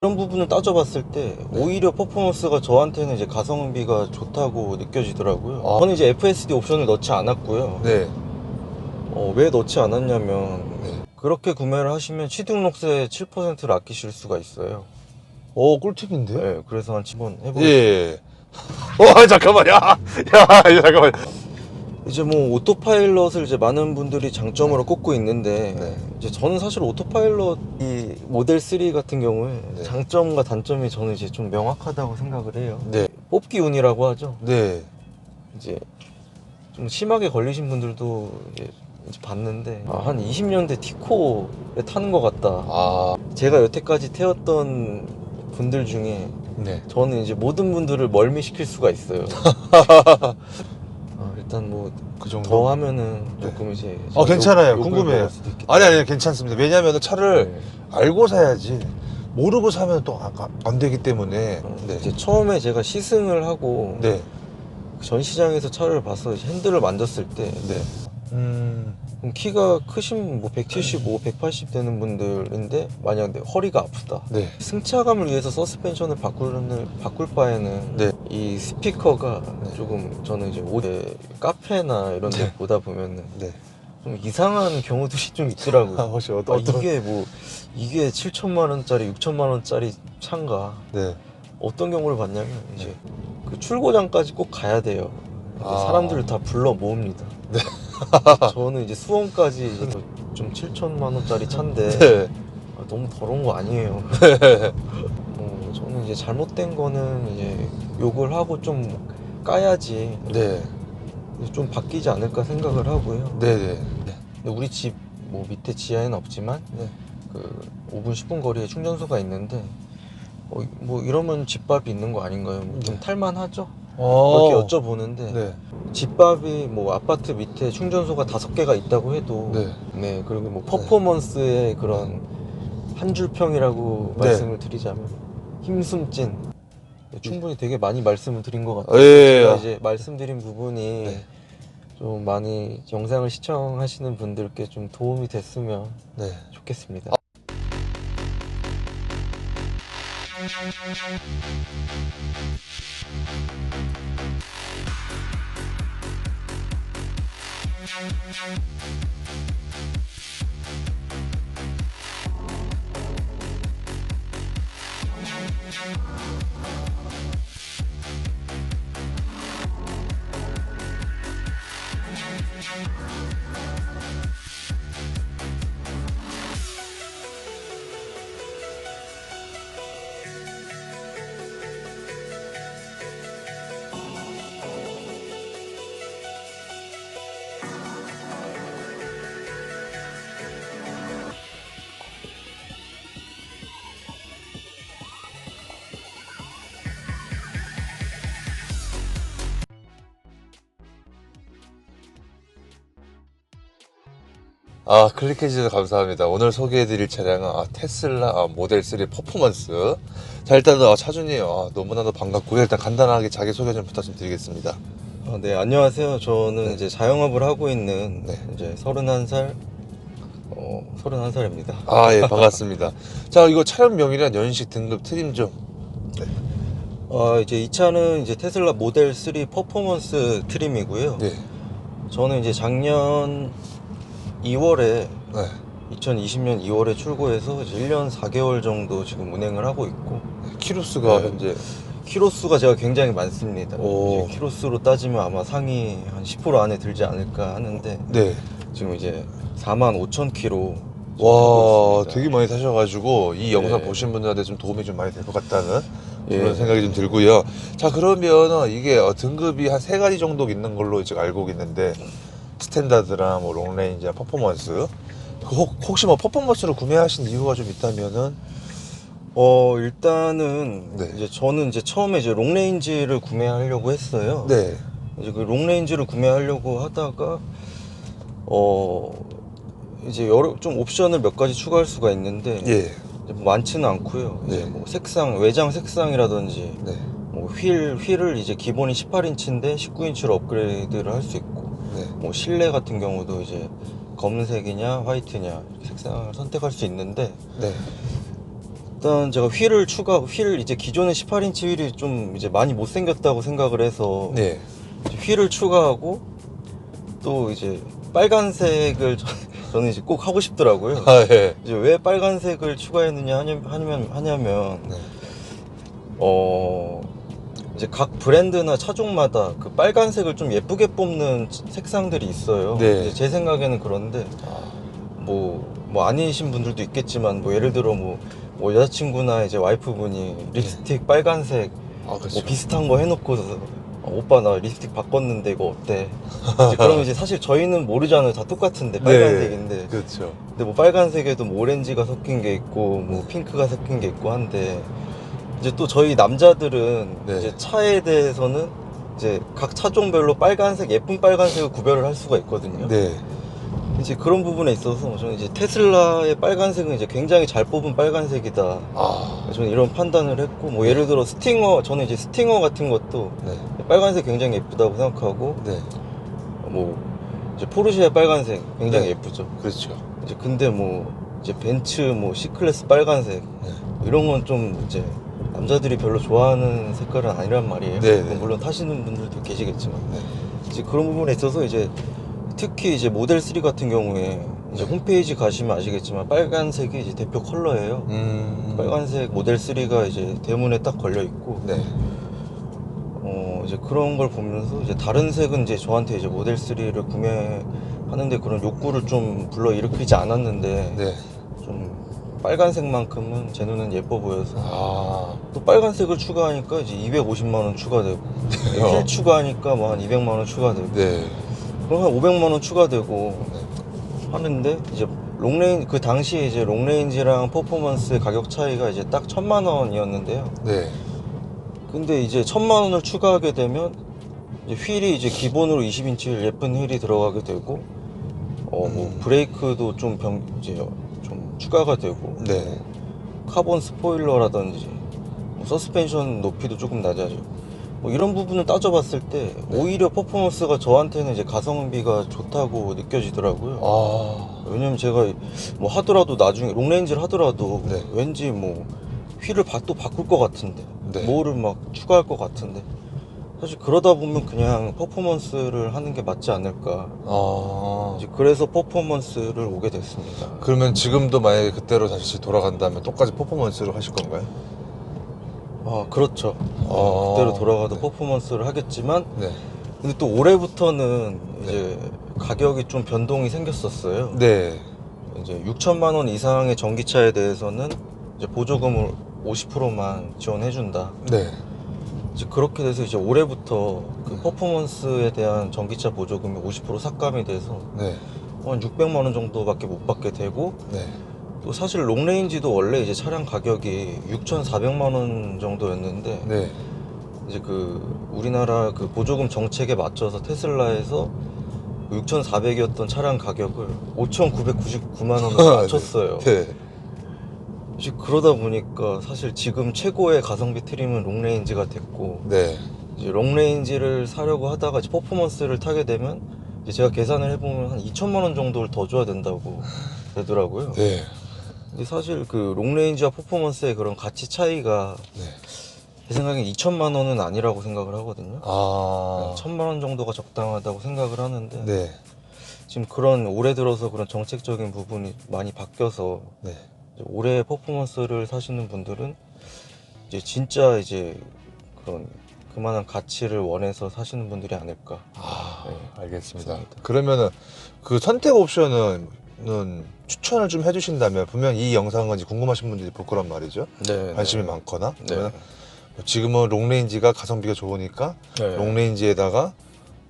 그런 부분을 따져봤을 때 오히려 퍼포먼스가 저한테는 이제 가성비가 좋다고 느껴지더라고요. 저는 이제 FSD 옵션을 넣지 않았고요. 네. 왜 넣지 않았냐면 네. 그렇게 구매를 하시면 취등록세 7%를 아끼실 수가 있어요. 꿀팁인데? 네, 그래서 한번 해보겠습니다. 예. 잠깐만, 야, 잠깐만. 이제 뭐 오토파일럿을 이제 많은 분들이 장점으로 꼽고 있는데 네. 이제 저는 사실 오토파일럿 이 모델 3 같은 경우에 네. 장점과 단점이 저는 이제 좀 명확하다고 생각을 해요. 네. 뽑기 운이라고 하죠. 네. 이제 좀 심하게 걸리신 분들도 이제 봤는데 한 20년대 티코에 타는 것 같다. 제가 여태까지 태웠던 분들 중에 네. 저는 이제 모든 분들을 멀미시킬 수가 있어요. 일단 뭐 그 정도? 더 하면은 조금 이제 괜찮아요. 욕을 궁금해요. 먹을 수도 있겠다. 아니, 괜찮습니다. 왜냐하면 차를 네. 알고 사야지 모르고 사면 또 안 되기 때문에. 네. 이제 처음에 제가 시승을 하고 네. 전시장에서 차를 봐서 이제 핸들을 만졌을 때 네. 그럼 키가 크신 뭐 175, 180 되는 분들인데 만약 내 허리가 아프다. 네. 승차감을 위해서 서스펜션을 바꿀 바에는 네. 이 스피커가 네. 조금 저는 이제 카페나 이런 데 네. 보다 보면은 네. 좀 이상한 경우들이 좀 있더라고요. 혹시 어떤? 이게 7천만 원짜리, 6천만 원짜리 차인가? 네. 어떤 경우를 봤냐면 이제 그 출고장까지 꼭 가야 돼요. 사람들을 다 불러 모읍니다. 네. 저는 이제 수원까지 이제 좀 7천만 원짜리 차인데 네. 너무 더러운 거 아니에요. 저는 이제 잘못된 거는 이제 욕을 하고 좀 까야지 네. 좀 바뀌지 않을까 생각을 하고요. 네네. 근데 우리 집 뭐 밑에 지하에는 없지만 네. 그 5분 10분 거리에 충전소가 있는데 뭐 이러면 집밥이 있는 거 아닌가요? 좀 탈만하죠? 이렇게 여쭤보는데 네. 집밥이 뭐 아파트 밑에 충전소가 5개가 있다고 해도 네. 그리고 뭐 퍼포먼스의 그런 한 줄 평이라고 네. 말씀을 드리자면 힘숨찐 충분히 되게 많이 말씀을 드린 것 같아요. 예. 제가 이제 말씀드린 부분이 네. 좀 많이 영상을 시청하시는 분들께 좀 도움이 됐으면 네. 좋겠습니다. 클릭해주셔서 감사합니다. 오늘 소개해드릴 차량은 테슬라 모델 3 퍼포먼스. 자, 일단 차주님 너무나도 반갑고요. 일단 간단하게 자기소개 좀 부탁 좀 드리겠습니다. 네, 안녕하세요. 저는 이제 자영업을 하고 있는 이제 31살입니다. 예, 반갑습니다. 자, 이거 차량명이랑 연식, 등급, 트림 좀. 이제 이 차는 이제 테슬라 모델 3 퍼포먼스 트림이고요. 네. 저는 이제 작년 2월에 네. 2020년 2월에 출고해서 이제 1년 4개월 정도 지금 운행을 하고 있고 키로수가 네. 현재 키로수가 제가 굉장히 많습니다. 오. 이제 키로수로 따지면 아마 상위 한 10% 안에 들지 않을까 하는데 네. 지금 이제 45,000km 와, 되게 많이 타셔가지고 이 영상 네. 보신 분들한테 좀 도움이 좀 많이 될 것 같다는 예. 그런 생각이 좀 들고요. 자, 그러면 이게 등급이 한 3가지 정도 있는 걸로 지금 알고 있는데 스탠다드랑 뭐 롱레인지랑 퍼포먼스. 혹시 뭐 퍼포먼스를 구매하신 이유가 좀 있다면은? 일단은 네. 이제 저는 이제 처음에 이제 롱레인지를 구매하려고 했어요. 네. 이제 그 롱레인지를 구매하려고 하다가 이제 좀 옵션을 몇 가지 추가할 수가 있는데 예. 이제 뭐 많지는 않고요. 이제 네. 뭐 색상, 외장 색상이라든지 네. 뭐 휠을 이제 기본이 18인치인데 19인치로 업그레이드를 할 수 있고 네. 뭐 실내 같은 경우도 이제 검은색이냐 화이트냐 이렇게 색상을 선택할 수 있는데 네. 일단 제가 휠 이제 기존의 18인치 휠이 좀 이제 많이 못생겼다고 생각을 해서 네. 이제 휠을 추가하고 또 이제 빨간색을 저는 이제 꼭 하고 싶더라고요. 아, 예. 이제 왜 빨간색을 추가했느냐 하냐면 네. 이제 각 브랜드나 차종마다 그 빨간색을 좀 예쁘게 뽑는 색상들이 있어요. 네. 이제 제 생각에는 그런데 뭐 아니신 분들도 있겠지만 뭐 예를 들어 뭐 여자친구나 이제 와이프분이 립스틱 빨간색 아, 그렇죠. 뭐 비슷한 거 해놓고 오빠 나 립스틱 바꿨는데 이거 어때? 이제 그러면 이제 사실 저희는 모르잖아요. 다 똑같은데 빨간색인데. 네. 그렇죠. 근데 뭐 빨간색에도 뭐 오렌지가 섞인 게 있고 뭐 핑크가 섞인 게 있고 한데 이제 또 저희 남자들은 네. 이제 차에 대해서는 이제 각 차종별로 빨간색 예쁜 빨간색을 구별을 할 수가 있거든요. 네. 이제 그런 부분에 있어서 저는 이제 테슬라의 빨간색은 이제 굉장히 잘 뽑은 빨간색이다. 아, 저는 이런 판단을 했고 뭐 예를 들어 저는 이제 스팅어 같은 것도 네. 빨간색 굉장히 예쁘다고 생각하고 네. 뭐 이제 포르쉐의 빨간색 굉장히 네. 예쁘죠. 그렇죠. 이제 근데 뭐 이제 벤츠 뭐 C클래스 빨간색 네. 이런 건 좀 이제 남자들이 별로 좋아하는 색깔은 아니란 말이에요. 네, 뭐 네. 물론 타시는 분들도 계시겠지만 네. 이제 그런 부분에 있어서 이제 특히 이제 모델 3 같은 경우에 이제 홈페이지 가시면 아시겠지만 빨간색이 이제 대표 컬러예요. 빨간색 모델 3가 이제 대문에 딱 걸려 있고 네. 이제 그런 걸 보면서 이제 다른 색은 이제 저한테 이제 모델 3를 구매하는데 그런 욕구를 좀 불러일으키지 않았는데 네. 좀 빨간색만큼은 제 눈은 예뻐 보여서 아, 또 빨간색을 추가하니까 이제 250만 원 추가되고 휠 추가하니까 뭐 한 200만 원 추가되고 네. 그럼 한 500만 원 추가되고 네. 하는데 이제 그 당시에 이제 롱레인지랑 퍼포먼스 가격 차이가 이제 딱 1000만 원이었는데요. 네. 근데 이제 1000만 원을 추가하게 되면 이제 휠이 이제 기본으로 20인치 예쁜 휠이 들어가게 되고 뭐 브레이크도 좀 이제 좀 추가가 되고 네. 카본 스포일러라든지 뭐 서스펜션 높이도 조금 낮아지고 뭐 이런 부분을 따져봤을 때 오히려 퍼포먼스가 저한테는 이제 가성비가 좋다고 느껴지더라고요. 아, 왜냐면 제가 뭐 하더라도 나중에 롱레인지를 하더라도 네. 왠지 뭐 휠을 또 바꿀 것 같은데 네. 뭐를 막 추가할 것 같은데 사실 그러다 보면 그냥 퍼포먼스를 하는 게 맞지 않을까. 아. 이제 그래서 퍼포먼스를 오게 됐습니다. 그러면 지금도 만약에 그때로 다시 돌아간다면 똑같이 퍼포먼스를 하실 건가요? 그렇죠. 그때로 돌아가도 퍼포먼스를 하겠지만 네. 근데 또 올해부터는 이제 가격이 좀 변동이 생겼었어요. 네. 이제 6천만 원 이상의 전기차에 대해서는 이제 보조금을 50%만 지원해준다. 네. 이제 그렇게 돼서 이제 올해부터 그 퍼포먼스에 대한 전기차 보조금이 50% 삭감이 돼서 네. 한 600만 원 정도밖에 못 받게 되고 네. 또 사실 롱레인지도 원래 이제 차량 가격이 6,400만 원 정도였는데 네. 이제 그 우리나라 그 보조금 정책에 맞춰서 테슬라에서 6,400이었던 차량 가격을 5,999만 원으로 낮췄어요. 네. 이제 그러다 보니까 사실 지금 최고의 가성비 트림은 롱레인지가 됐고 네. 이제 롱레인지를 사려고 하다가 이제 퍼포먼스를 타게 되면 이제 제가 계산을 해보면 한 2천만 원 정도를 더 줘야 된다고 되더라고요. 네. 근데 사실 그 롱레인지와 퍼포먼스의 그런 가치 차이가 네. 제 생각엔 2천만 원은 아니라고 생각을 하거든요. 아. 1000만 원 정도가 적당하다고 생각을 하는데 네. 지금 그런 올해 들어서 그런 정책적인 부분이 많이 바뀌어서 네. 이제 올해 퍼포먼스를 사시는 분들은 이제 진짜 이제 그런 그만한 가치를 원해서 사시는 분들이 아닐까. 아, 네, 알겠습니다. 그렇습니다. 그러면은 그 선택 옵션은 추천을 좀 해주신다면 분명 이 영상은 이제 궁금하신 분들이 볼 거란 말이죠. 네, 관심이 네. 많거나. 네. 그러면 지금은 롱레인지가 가성비가 좋으니까 네. 롱레인지에다가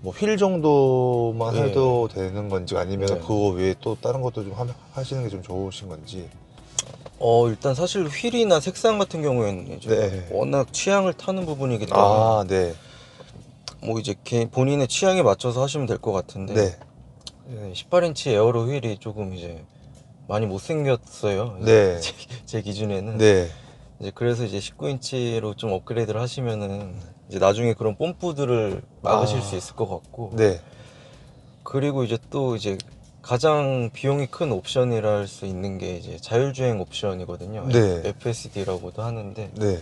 뭐 휠 정도만 네. 해도 되는 건지 아니면 네. 그거 외에 또 다른 것도 좀 하시는 게 좀 좋으신 건지. 일단 사실 휠이나 색상 같은 경우에는 이제 네. 워낙 취향을 타는 부분이기 때문에 아, 네. 뭐 이제 본인의 취향에 맞춰서 하시면 될 것 같은데 네. 18인치 에어로 휠이 조금 이제 많이 못생겼어요. 네. 제 기준에는. 네. 이제 그래서 이제 19인치로 좀 업그레이드를 하시면은 이제 나중에 그런 뽐뿌들을 막으실 수 있을 것 같고. 네. 그리고 이제 또 이제 가장 비용이 큰 옵션이라 할 수 있는 게 이제 자율주행 옵션이거든요. 네. FSD라고도 하는데 네.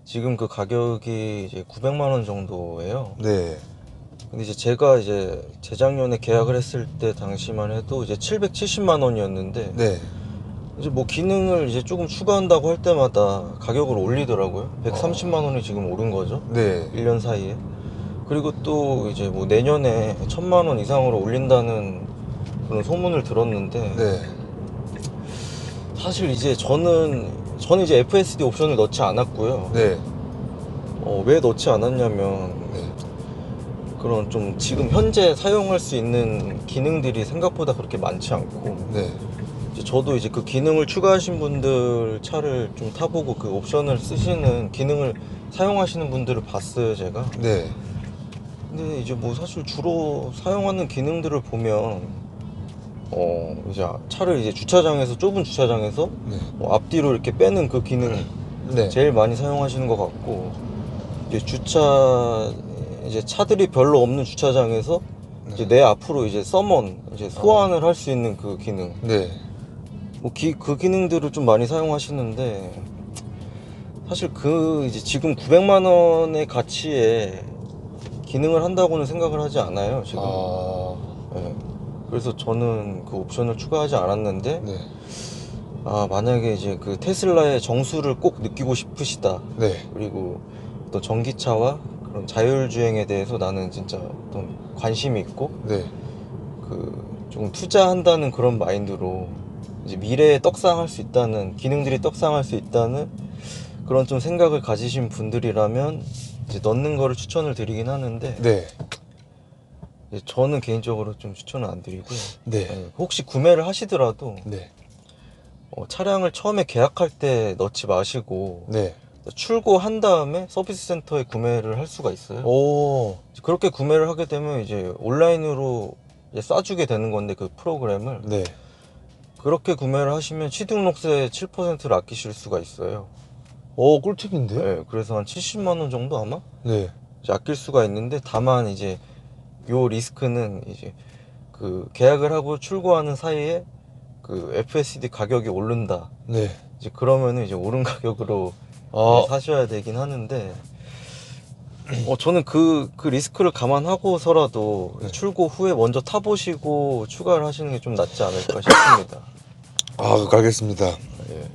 지금 그 가격이 이제 900만 원 정도예요. 네. 근데 이제 제가 이제 재작년에 계약을 했을 때 당시만 해도 이제 770만 원이었는데 네. 이제 뭐 기능을 이제 조금 추가한다고 할 때마다 가격을 올리더라고요. 130만 원이 지금 오른 거죠. 네. 1년 사이에. 그리고 또 이제 뭐 내년에 1000만 원 이상으로 올린다는 그런 소문을 들었는데 네. 사실 이제 저는 이제 FSD 옵션을 넣지 않았고요. 네. 왜 넣지 않았냐면 네. 그런 좀 지금 현재 사용할 수 있는 기능들이 생각보다 그렇게 많지 않고 네. 이제 저도 이제 그 기능을 추가하신 분들 차를 좀 타보고 그 옵션을 쓰시는 기능을 사용하시는 분들을 봤어요, 제가. 네. 근데 이제 뭐 사실 주로 사용하는 기능들을 보면 이제 차를 이제 주차장에서 좁은 주차장에서 네. 앞뒤로 이렇게 빼는 그 기능 네. 제일 많이 사용하시는 것 같고 이제 이제 차들이 별로 없는 주차장에서 이제 내 앞으로 이제 서먼 이제 소환을 할 수 있는 그 기능 네. 뭐 그 기능들을 좀 많이 사용하시는데 사실 그 이제 지금 900만 원의 가치에 기능을 한다고는 생각을 하지 않아요 지금. 네. 그래서 저는 그 옵션을 추가하지 않았는데 네. 만약에 이제 그 테슬라의 정수를 꼭 느끼고 싶으시다. 네. 그리고 어떤 전기차와 그런 자율주행에 대해서 나는 진짜 어떤 관심이 있고 네. 그 조금 투자한다는 그런 마인드로 이제 미래에 떡상할 수 있다는 기능들이 떡상할 수 있다는 그런 좀 생각을 가지신 분들이라면 이제 넣는 거를 추천을 드리긴 하는데 네. 이제 저는 개인적으로 좀 추천을 안 드리고요. 네. 혹시 구매를 하시더라도 네. 차량을 처음에 계약할 때 넣지 마시고 네. 출고한 다음에 서비스 센터에 구매를 할 수가 있어요. 오. 그렇게 구매를 하게 되면 이제 온라인으로 이제 쏴주게 되는 건데 그 프로그램을 네. 그렇게 구매를 하시면 취등록세 7%를 아끼실 수가 있어요. 오, 꿀팁인데? 네, 그래서 한 70만 원 정도 아마 네. 이제 아낄 수가 있는데 다만 이제 요 리스크는 이제 그 계약을 하고 출고하는 사이에 그 FSD 가격이 오른다. 네. 이제 그러면은 이제 오른 가격으로 사셔야 되긴 하는데 저는 그 리스크를 감안하고서라도 네. 출고 후에 먼저 타보시고 추가를 하시는 게 좀 낫지 않을까 싶습니다. 알겠습니다. 예.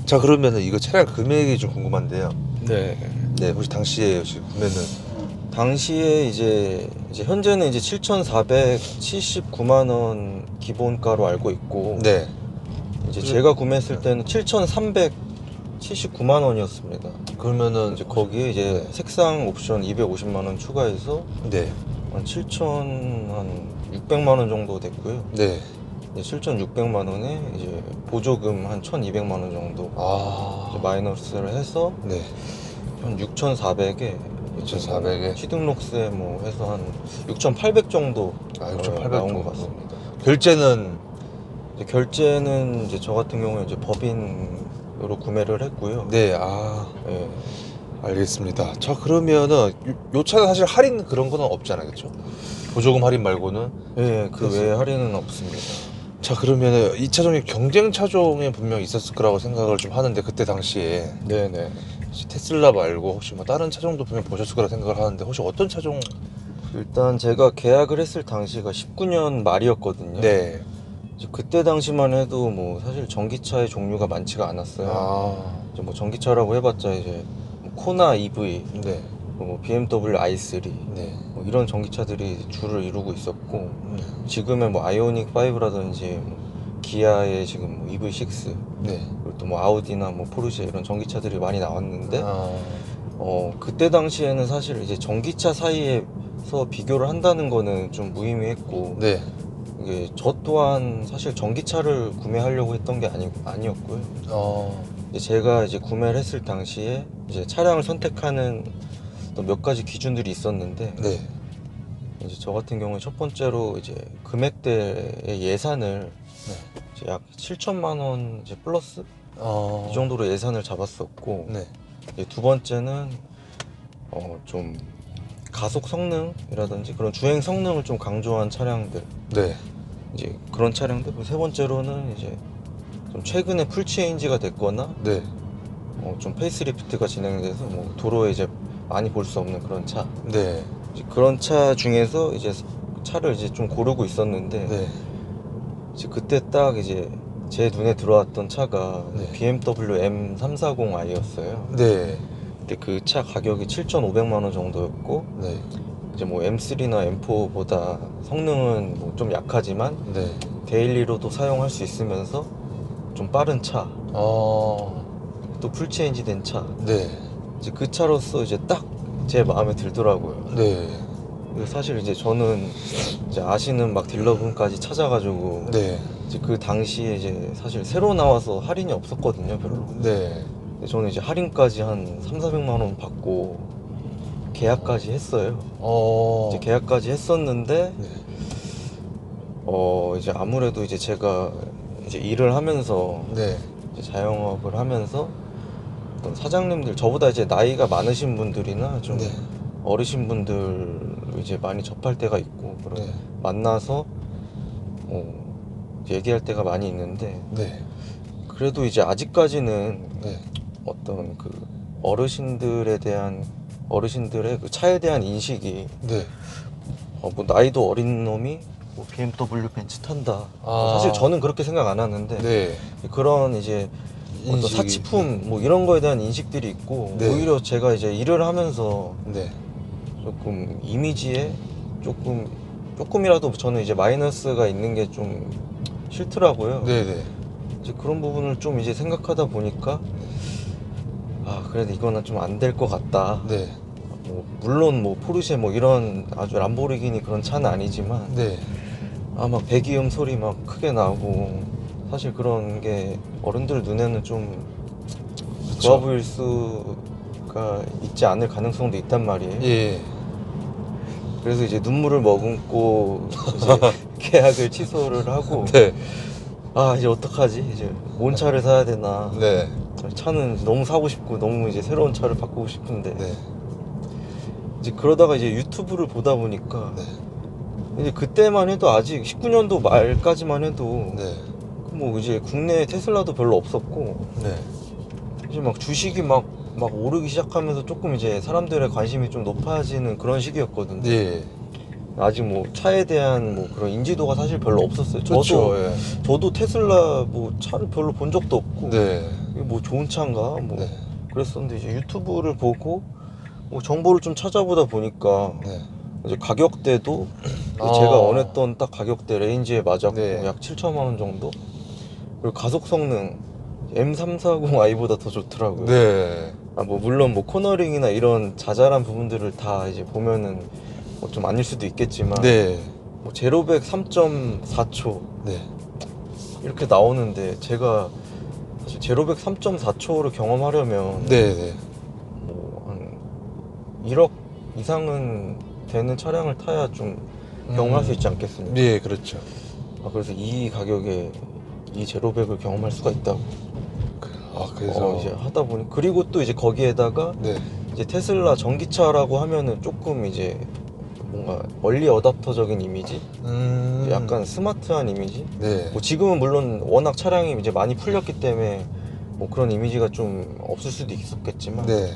자, 그러면은 이거 차량 금액이 좀 궁금한데요. 네. 네, 혹시 당시에 혹시 구매는 당시에 이제 현재는 이제 7,479만 원 기본가로 알고 있고 네. 이제 제가 구매했을 때는 7,379만 원이었습니다. 그러면은 이제 거기에 이제 색상 옵션 250만 원 추가해서 네. 한 7,600만 원 정도 됐고요. 네. 7,600만 원에 이제 보조금 한 1,200만 원 정도 이제 마이너스를 해서 네. 한 6,400에 6,400에 취등록세 뭐 해서 한 6,800 정도 6,800 나온 정도. 것 같습니다. 결제는 이제 결제는 이제 저 같은 경우에 이제 법인으로 구매를 했고요. 네. 예. 알겠습니다. 자, 그러면은 요 차는 사실 할인 그런 거는 없잖아요, 그렇죠? 보조금 할인 말고는. 예, 그 외에 할인은 없습니다. 자, 그러면은 이 차종이 경쟁 차종에 분명히 있었을 거라고 생각을 좀 하는데 그때 당시에 네네. 혹시 테슬라 말고 혹시 뭐 다른 차종도 분명 보셨을 거라 생각을 하는데 혹시 어떤 차종? 일단 제가 계약을 했을 당시가 19년 말이었거든요. 네. 이제 그때 당시만 해도 뭐 사실 전기차의 종류가 많지가 않았어요. 이제 뭐 전기차라고 해봤자 이제 뭐 코나 EV, 네. 뭐 BMW i3 네. 뭐 이런 전기차들이 주를 이루고 있었고 지금의 뭐 아이오닉 5라든지 뭐 기아의 지금 뭐 EV6 네. 그리고 또 뭐 아우디나 뭐 포르쉐 이런 전기차들이 많이 나왔는데 그때 당시에는 사실 이제 전기차 사이에서 비교를 한다는 거는 좀 무의미했고 네. 이게 저 또한 사실 전기차를 구매하려고 했던 게 아니었고요. 이제 제가 이제 구매를 했을 당시에 이제 차량을 선택하는 또 몇 가지 기준들이 있었는데 네. 이제 저 같은 경우에 첫 번째로 이제 금액대의 예산을 이제 약 7천만 원 이제 플러스 이 정도로 예산을 잡았었고 네. 이제 두 번째는 좀 가속 성능이라든지 그런 주행 성능을 좀 강조한 차량들 네. 이제 그런 차량들. 세 번째로는 이제 좀 최근에 풀체인지가 됐거나 네. 좀 페이스리프트가 진행돼서 뭐 도로에 이제 많이 볼 수 없는 그런 차. 네. 이제 그런 차 중에서 이제 차를 이제 좀 고르고 있었는데 네. 이제 그때 딱 이제 제 눈에 들어왔던 차가 네. BMW M340i였어요. 네. 근데 그 차 가격이 7,500만 원 정도였고 네. 이제 뭐 M3나 M4보다 성능은 뭐 좀 약하지만 네. 데일리로도 사용할 수 있으면서 좀 빠른 차, 어. 또 풀체인지 된 차. 네. 이제 그 차로서 이제 딱 제 마음에 들더라고요. 네. 그래서 사실 이제 저는 이제 아시는 막 딜러분까지 찾아가지고 네. 이제 그 당시에 이제 사실 새로 나와서 할인이 없었거든요, 별로. 네. 근데 저는 이제 할인까지 한 3,400만 원 받고 계약까지 했어요. 이제 계약까지 했었는데 네. 이제 아무래도 이제 제가 이제 일을 하면서 네. 이제 자영업을 하면서 어떤 사장님들, 저보다 이제 나이가 많으신 분들이나 좀 네. 어르신 분들 이제 많이 접할 때가 있고 그런 네. 만나서 얘기할 때가 많이 있는데 네. 그래도 이제 아직까지는 네. 어떤 그 어르신들의 그 차에 대한 인식이 네. 뭐 나이도 어린 놈이 뭐 BMW 벤츠 탄다. 사실 저는 그렇게 생각 안 하는데 네. 그런 이제 어떤 인식이- 사치품 뭐 이런 거에 대한 인식들이 있고 네. 오히려 제가 이제 일을 하면서 네. 조금 이미지에 조금이라도 저는 이제 마이너스가 있는 게 좀 싫더라고요. 네네. 이제 그런 부분을 좀 이제 생각하다 보니까 그래도 이거는 좀 안 될 것 같다. 네. 물론 뭐 포르쉐 뭐 이런 아주 람보르기니 그런 차는 아니지만 네. 막 배기음 소리 막 크게 나고 사실 그런 게 어른들 눈에는 좀 좋아 보일 수가 있지 않을 가능성도 있단 말이에요. 예. 그래서 이제 눈물을 머금고 이제 계약을 취소를 하고 네. 이제 어떡하지? 이제 뭔 차를 사야 되나? 네. 차는 너무 사고 싶고 너무 이제 새로운 차를 바꾸고 싶은데 네. 이제 그러다가 이제 유튜브를 보다 보니까 네. 이제 그때만 해도 아직 19년도 말까지만 해도 네. 뭐 이제 국내에 테슬라도 별로 없었고 네. 이제 막 주식이 막 오르기 시작하면서 조금 이제 사람들의 관심이 좀 높아지는 그런 시기였거든요. 예. 아직 뭐 차에 대한 뭐 그런 인지도가 사실 별로 없었어요. 그렇죠. 예. 저도 테슬라 뭐 차를 별로 본 적도 없고 네. 이게 뭐 좋은 차인가 뭐 네. 그랬었는데 이제 유튜브를 보고 뭐 정보를 좀 찾아보다 보니까 네. 이제 가격대도 아. 제가 원했던 딱 가격대 레인지에 맞았고 네. 약 7천만 원 정도. 그리고 가속 성능 M340i보다 더 좋더라고요. 네. 뭐 물론 뭐 코너링이나 이런 자잘한 부분들을 다 이제 보면은 뭐 좀 아닐 수도 있겠지만 네. 뭐 제로백 3.4초 네. 이렇게 나오는데 제가 사실 제로백 3.4초를 경험하려면 네. 네. 뭐 한 1억 이상은 되는 차량을 타야 좀 경험할 수 있지 않겠습니까? 예, 그렇죠. 그래서 이 가격에 이 제로백을 경험할 수가 있다고. 그래서 이제 하다 보니 그리고 또 이제 거기에다가 네. 이제 테슬라 전기차라고 하면은 조금 이제 뭔가 얼리 어답터적인 이미지, 약간 스마트한 이미지. 네. 뭐 지금은 물론 워낙 차량이 이제 많이 풀렸기 때문에 뭐 그런 이미지가 좀 없을 수도 있었겠지만 네.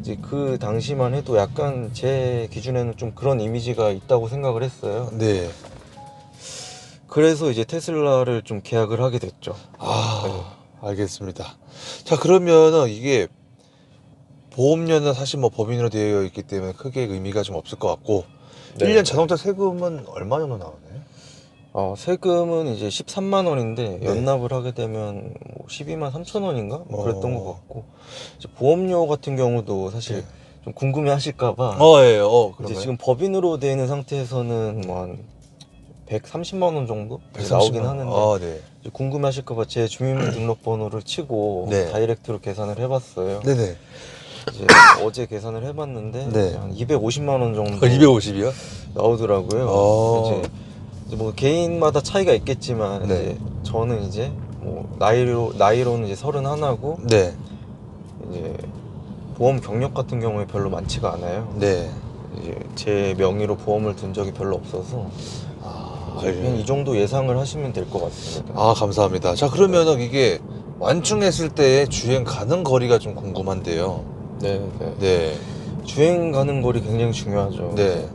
이제 그 당시만 해도 약간 제 기준에는 좀 그런 이미지가 있다고 생각을 했어요. 네. 그래서 이제 테슬라를 좀 계약을 하게 됐죠. 알겠습니다. 자, 그러면은 이게 보험료는 사실 뭐 법인으로 되어 있기 때문에 크게 의미가 좀 없을 것 같고, 네. 1년 자동차 세금은 얼마 정도 나오나요? 세금은 이제 13만 원인데 네. 연납을 하게 되면 뭐 12만 3천 원인가? 뭐 그랬던 것 같고 이제 보험료 같은 경우도 사실 네. 좀 궁금해 하실까봐 예. 이제 그러면 지금 법인으로 되어 있는 상태에서는 뭐 한 130만 원 정도 이제 130만 나오긴 원. 하는데 네. 이제 궁금해 하실까봐 제 주민등록번호를 치고 네. 다이렉트로 계산을 해봤어요. 네네. 이제 어제 계산을 해봤는데 네. 한 250만 원 정도 250이요? 나오더라고요. 이제 뭐 개인마다 차이가 있겠지만 네. 이제 저는 이제 뭐 나이로는 이제 31하고 네. 이제 보험 경력 같은 경우에 별로 많지가 않아요. 네. 이제 제 명의로 보험을 든 적이 별로 없어서 그냥 이 정도 예상을 하시면 될 것 같습니다. 아, 감사합니다. 자, 그러면은 이게 완충했을 때 주행 가는 거리가 좀 궁금한데요. 네. 네. 주행 가는 거리 굉장히 중요하죠. 네.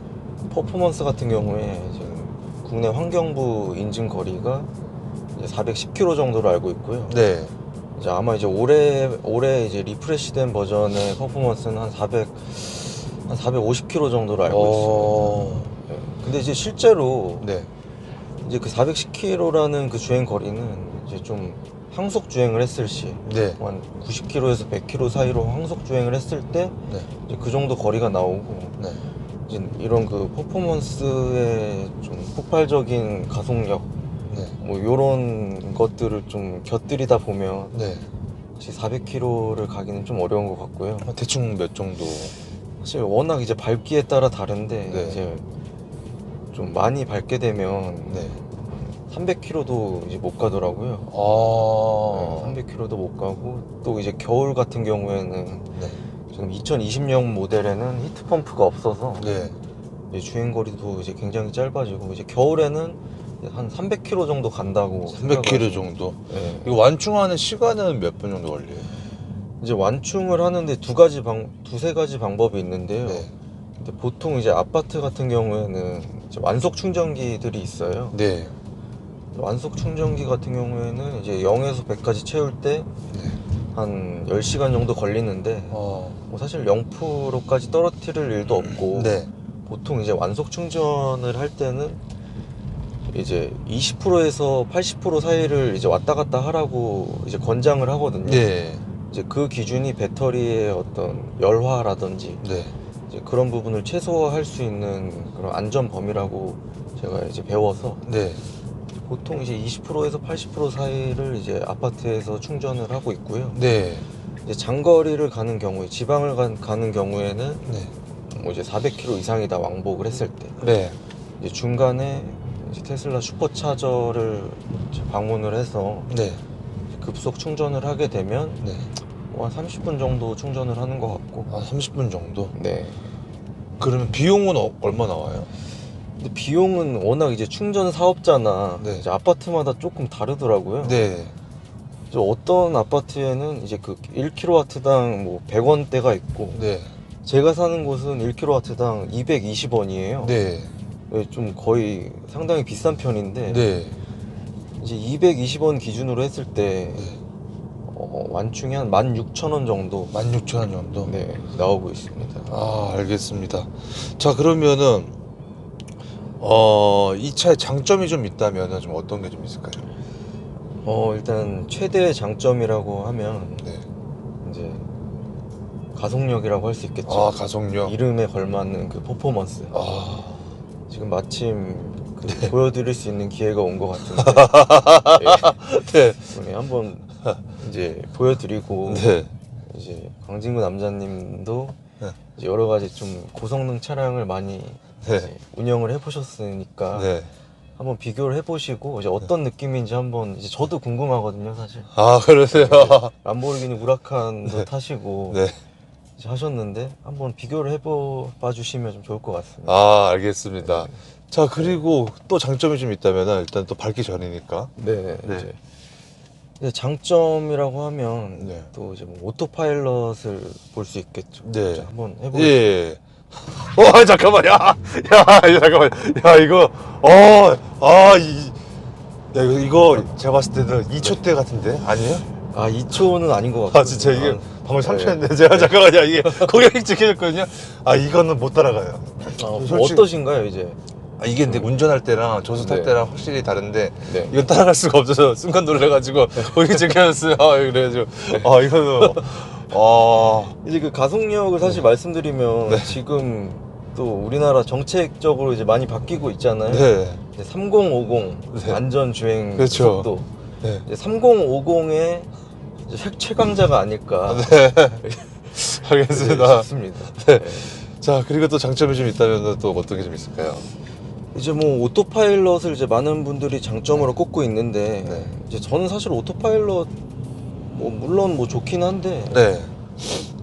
퍼포먼스 같은 경우에 지금 국내 환경부 인증 거리가 이제 410km 정도로 알고 있고요. 네. 이제 아마 이제 올해 이제 리프레시된 버전의 퍼포먼스는 한 450km 정도로 알고 있습니다. 네. 근데 이제 실제로 네. 이제 그 410km라는 그 주행 거리는 이제 좀 항속 주행을 했을 시, 네. 한 90km에서 100km 사이로 항속 주행을 했을 때 네. 이제 그 정도 거리가 나오고, 네. 이제 이런 그 퍼포먼스의 좀 폭발적인 가속력, 네. 뭐 요런 것들을 좀 곁들이다 보면 네. 사실 400km를 가기는 좀 어려운 것 같고요. 대충 몇 정도? 사실 워낙 이제 밟기에 따라 다른데 네. 이제 좀 많이 밟게 되면 네. 300km도 이제 못 가더라고요. 아. 300km도 못 가고, 또 이제 겨울 같은 경우에는 네. 지금 2020년 모델에는 히트 펌프가 없어서 네. 이제 주행 거리도 이제 굉장히 짧아지고, 이제 겨울에는 한 300km 정도 간다고 300km 정도. 네. 이거 완충하는 시간은 몇 분 정도 걸려요? 이제 완충을 하는데 두세 가지 방법이 있는데요. 네. 근데 보통 이제 아파트 같은 경우에는 이제 완속 충전기들이 있어요. 네. 완속 충전기 같은 경우에는 이제 0에서 100까지 채울 때 한 10시간 정도 걸리는데, 뭐 사실 0%까지 떨어뜨릴 일도 없고, 네. 보통 이제 완속 충전을 할 때는 이제 20%에서 80% 사이를 이제 왔다 갔다 하라고 이제 권장을 하거든요. 네. 이제 그 기준이 배터리의 어떤 열화라든지 네. 이제 그런 부분을 최소화할 수 있는 그런 안전 범위라고 제가 이제 배워서, 네. 보통 이제 20%에서 80% 사이를 이제 아파트에서 충전을 하고 있고요. 네. 이제 장거리를 가는 경우에, 지방을 가는 경우에는 네. 뭐 이제 400km 이상이다 왕복을 했을 때, 네. 이제 중간에 이제 테슬라 슈퍼차저를 이제 방문을 해서 네. 급속 충전을 하게 되면 네. 뭐 한 30분 정도 충전을 하는 것 같고. 아, 30분 정도? 네. 그러면 비용은 얼마 나와요? 근데 비용은 워낙 이제 충전 사업자나 네. 이제 아파트마다 조금 다르더라고요. 네. 이제 어떤 아파트에는 이제 그 1kW당 뭐 100원대가 있고, 네. 제가 사는 곳은 1kW당 220원이에요. 네. 좀 거의 상당히 비싼 편인데, 네. 이제 220원 기준으로 했을 때 네. 완충이 한 16,000원 정도 16,000원 정도? 네, 나오고 있습니다. 아, 알겠습니다. 자, 그러면은 이 차에 장점이 좀 있다면은 좀 어떤 게 좀 있을까요? 일단 최대 장점이라고 하면 네. 이제 가속력이라고 할 수 있겠죠. 아, 가속력. 이름에 걸맞는 그 퍼포먼스. 아. 지금 마침 그 네. 보여드릴 수 있는 기회가 온 것 같은데, 네. 네, 한번 이제 보여드리고, 네. 이제 광진구 남자님도 네. 이제 여러 가지 좀 고성능 차량을 많이 네. 이제 운영을 해보셨으니까 네. 한번 비교를 해보시고 이제 어떤 느낌인지 한번, 이제 저도 궁금하거든요, 사실. 아, 그러세요? 람보르기니 우라칸도 네. 타시고 네. 이제 하셨는데, 한번 비교를 해봐 주시면 좀 좋을 것 같습니다. 아, 알겠습니다. 자, 그리고 또 장점이 좀 있다면은 일단 또 밟기 전이니까. 네. 네. 이제 장점이라고 하면 네. 또 이제 뭐 오토파일럿을 볼 수 있겠죠. 네. 자, 한번 예. 해보겠습니다. 잠깐만, 야, 잠깐만, 야, 이거, 이거 제가 봤을 때는 2초 때 같은데 아니에요? 아, 2초는 아닌 것 같고. 아, 진짜 이게 방금 네. 3초였는데 제가 잠깐만요, 이게 고객이 찍혀졌거든요. 아, 이거는 못 따라가요. 솔직히- 어떠신가요, 이제? 이게 근데 운전할 때랑 저수 탈 네. 때랑 확실히 다른데 네. 이건 따라갈 수가 없어서 순간 놀래가지고 고객이 찍혀졌어요. 그래가지고 이거는 이제 그 가속력을 사실 말씀드리면, 네. 지금 또 우리나라 정책적으로 이제 많이 바뀌고 있잖아요. 네. 이제 3050 네. 안전 주행 그렇죠. 속도. 네. 이제 3050의 최강자가 아닐까. 네. 알겠습니다. 싶습니다. 네. 자, 그리고 또 장점이 좀 있다면 또 어떤 게 좀 있을까요? 이제 뭐 오토파일럿을 이제 많은 분들이 장점으로 꼽고 있는데, 네. 이제 저는 사실 오토파일럿 뭐 물론 뭐 좋긴 한데 네.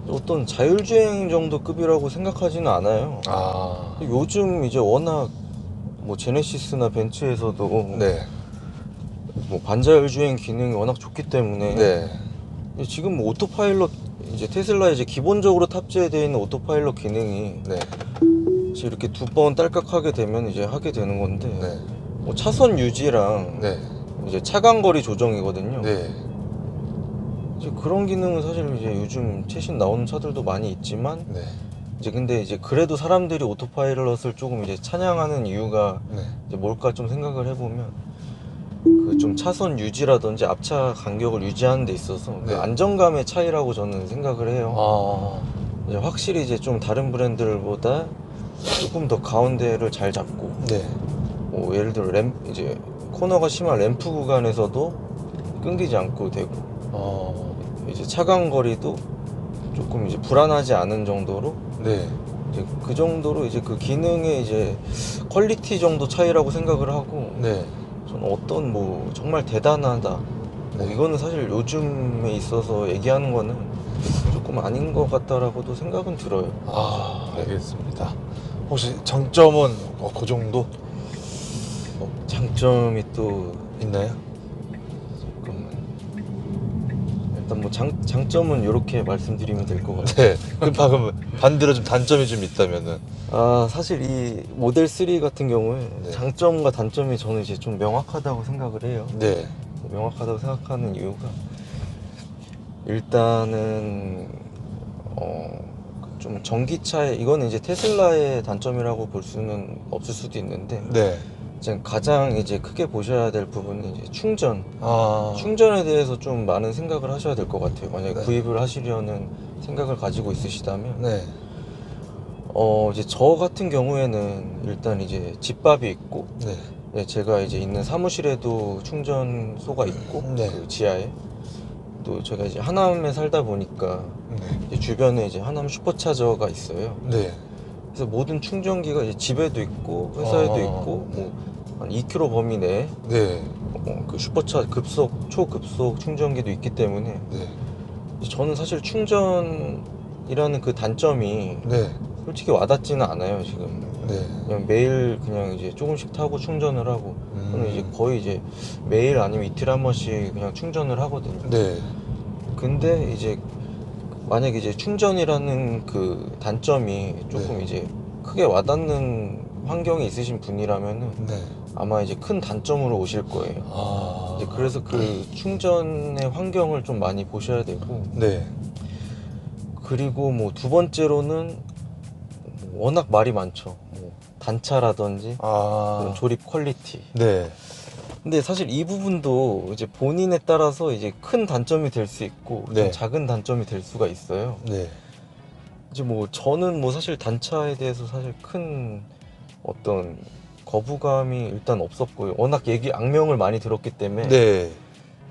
어떤 자율주행 정도 급이라고 생각하지는 않아요. 아. 요즘 이제 워낙 뭐 제네시스나 벤츠에서도 네. 뭐 반자율 주행 기능이 워낙 좋기 때문에 네. 지금 뭐 오토파일럿 이제 테슬라에 이제 기본적으로 탑재되어 있는 오토파일럿 기능이 네. 이제 이렇게 두 번 딸깍하게 되면 이제 하게 되는 건데 네. 뭐 차선 유지랑 네. 이제 차간거리 조정이거든요. 네. 이제 그런 기능은 사실 이제 요즘 최신 나오는 차들도 많이 있지만 네. 이제 근데 이제 그래도 사람들이 오토파일럿을 조금 이제 찬양하는 이유가 네. 이제 뭘까 좀 생각을 해보면 그 좀 차선 유지라든지 앞차 간격을 유지하는 데 있어서 네. 그 안정감의 차이라고 저는 생각을 해요. 아. 이제 확실히 이제 좀 다른 브랜드들보다 조금 더 가운데를 잘 잡고 네. 뭐 예를 들어 이제 코너가 심한 램프 구간에서도 끊기지 않고 되고 이제 차간 거리도 조금 이제 불안하지 않은 정도로 네. 이제 그 정도로 이제 그 기능의 이제 퀄리티 정도 차이라고 생각을 하고 네. 저는 어떤 뭐 정말 대단하다 뭐 네. 이거는 사실 요즘에 있어서 얘기하는 거는 조금 아닌 것 같다라고도 생각은 들어요. 아, 네. 알겠습니다. 혹시 장점은 그 정도 장점이 또 있나요? 잠깐만. 일단 뭐 장점은 이렇게 말씀드리면 될 것 같아요. 네. 그럼 방금 반대로 좀 단점이 좀 있다면은. 아 사실 이 모델 3 같은 경우에 네. 장점과 단점이 저는 이제 좀 명확하다고 생각을 해요. 네. 명확하다고 생각하는 이유가 일단은 좀 전기차에 이거는 이제 테슬라의 단점이라고 볼 수는 없을 수도 있는데 네. 지금 가장 이제 크게 보셔야 될 부분은 이제 아. 충전에 대해서 좀 많은 생각을 하셔야 될 것 같아요. 만약에 네. 구입을 하시려는 생각을 가지고 있으시다면 네. 이제 저 같은 경우에는 일단 이제 집밥이 있고 네. 네, 제가 이제 있는 사무실에도 충전소가 있고 네. 그 지하에 또 제가 이제 하남에 살다 보니까 네. 이제 주변에 이제 하남 슈퍼차저가 있어요. 네. 그래서 모든 충전기가 이제 집에도 있고 회사에도 있고 뭐 한 2km 범위 내에 네. 그 슈퍼차 초급속 충전기도 있기 때문에 네. 저는 사실 충전이라는 그 단점이 네. 솔직히 와닿지는 않아요 지금. 네. 그냥 매일 그냥 이제 조금씩 타고 충전을 하고 저는 이제 거의 이제 매일 아니면 이틀에 한 번씩 그냥 충전을 하거든요. 네. 근데 이제 만약에 이제 충전이라는 그 단점이 조금 네. 이제 크게 와닿는 환경에 있으신 분이라면은 네. 아마 이제 큰 단점으로 오실 거예요. 아. 이제 그래서 그 충전의 환경을 좀 많이 보셔야 되고 네. 그리고 뭐 두 번째로는 워낙 말이 많죠. 뭐 단차라든지 아. 그런 조립 퀄리티. 네. 근데 사실 이 부분도 이제 본인에 따라서 이제 큰 단점이 될 수 있고 네. 좀 작은 단점이 될 수가 있어요. 네. 이제 뭐 저는 뭐 사실 단차에 대해서 사실 큰 어떤 거부감이 일단 없었고요. 워낙 악명을 많이 들었기 때문에 네.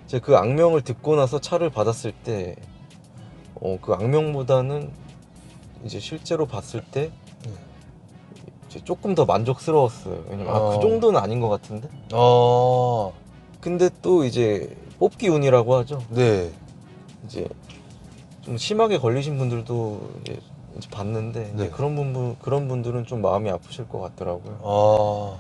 이제 그 악명을 듣고 나서 차를 받았을 때 그 악명보다는 이제 실제로 봤을 때 이제 조금 더 만족스러웠어요. 왜냐면 그 정도는 아닌 것 같은데. 근데 또 이제 뽑기 운이라고 하죠. 네. 이제 좀 심하게 걸리신 분들도 이제 봤는데 네. 이제 그런 분들은 좀 마음이 아프실 것 같더라고요. 아.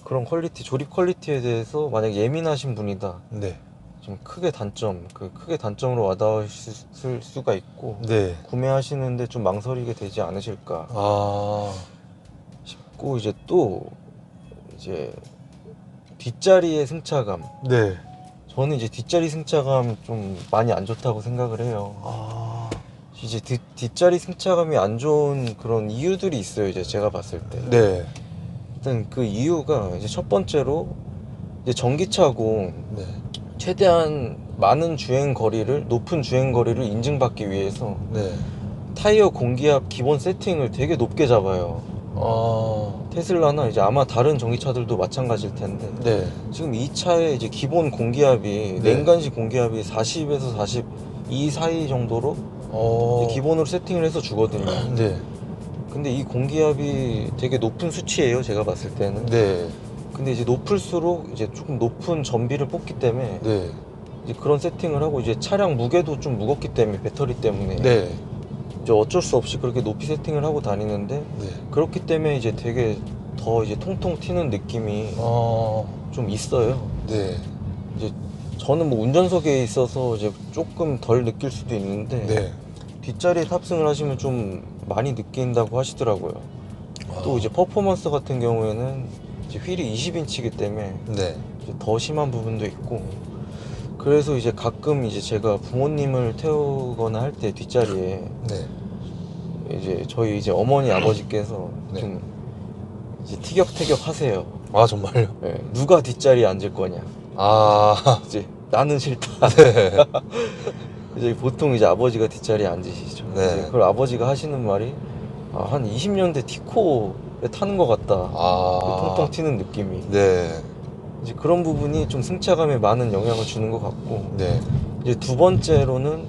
그런 퀄리티, 조립 퀄리티에 대해서 만약 예민하신 분이다. 네. 좀 크게 단점으로 와닿으실 수가 있고 네. 구매하시는데 좀 망설이게 되지 않으실까 아. 싶고 이제 또 이제 뒷자리의 승차감. 네. 저는 이제 뒷자리 승차감 좀 많이 안 좋다고 생각을 해요. 아. 이제 뒷자리 승차감이 안 좋은 그런 이유들이 있어요. 이제 제가 봤을 때. 네. 일단 그 이유가 이제 첫 번째로 이제 전기차고 네. 최대한 높은 주행 거리를 인증받기 위해서 네. 타이어 공기압 기본 세팅을 되게 높게 잡아요. 테슬라나 이제 아마 다른 전기차들도 마찬가지일 텐데 네. 지금 이 차의 이제 기본 공기압이 네. 냉간식 공기압이 40에서 42 사이 정도로 이제 기본으로 세팅을 해서 주거든요. 네. 근데 이 공기압이 되게 높은 수치예요, 제가 봤을 때는. 네. 근데 이제 높을수록 이제 조금 높은 전비를 뽑기 때문에 네. 이제 그런 세팅을 하고 이제 차량 무게도 좀 무겁기 때문에 배터리 때문에 네. 이제 어쩔 수 없이 그렇게 높이 세팅을 하고 다니는데 네. 그렇기 때문에 이제 되게 더 이제 통통 튀는 느낌이 좀 있어요. 네. 이제 저는 뭐 운전석에 있어서 이제 조금 덜 느낄 수도 있는데 네. 뒷자리에 탑승을 하시면 좀 많이 느낀다고 하시더라고요. 또 이제 퍼포먼스 같은 경우에는 이제 휠이 20인치이기 때문에 네. 이제 더 심한 부분도 있고, 그래서 이제 가끔 이제 제가 부모님을 태우거나 할 때 뒷자리에 네. 이제 저희 이제 어머니 아버지께서 네. 좀 이제 티격태격 하세요. 아, 정말요? 예, 누가 뒷자리에 앉을 거냐. 아. 이제 나는 싫다. 네. 이제 보통 이제 아버지가 뒷자리에 앉으시죠. 네. 이제 그걸 아버지가 하시는 말이 한 20년대 티코에 타는 것 같다. 그 통통 튀는 느낌이. 네. 이제 그런 부분이 좀 승차감에 많은 영향을 주는 것 같고, 네. 이제 두 번째로는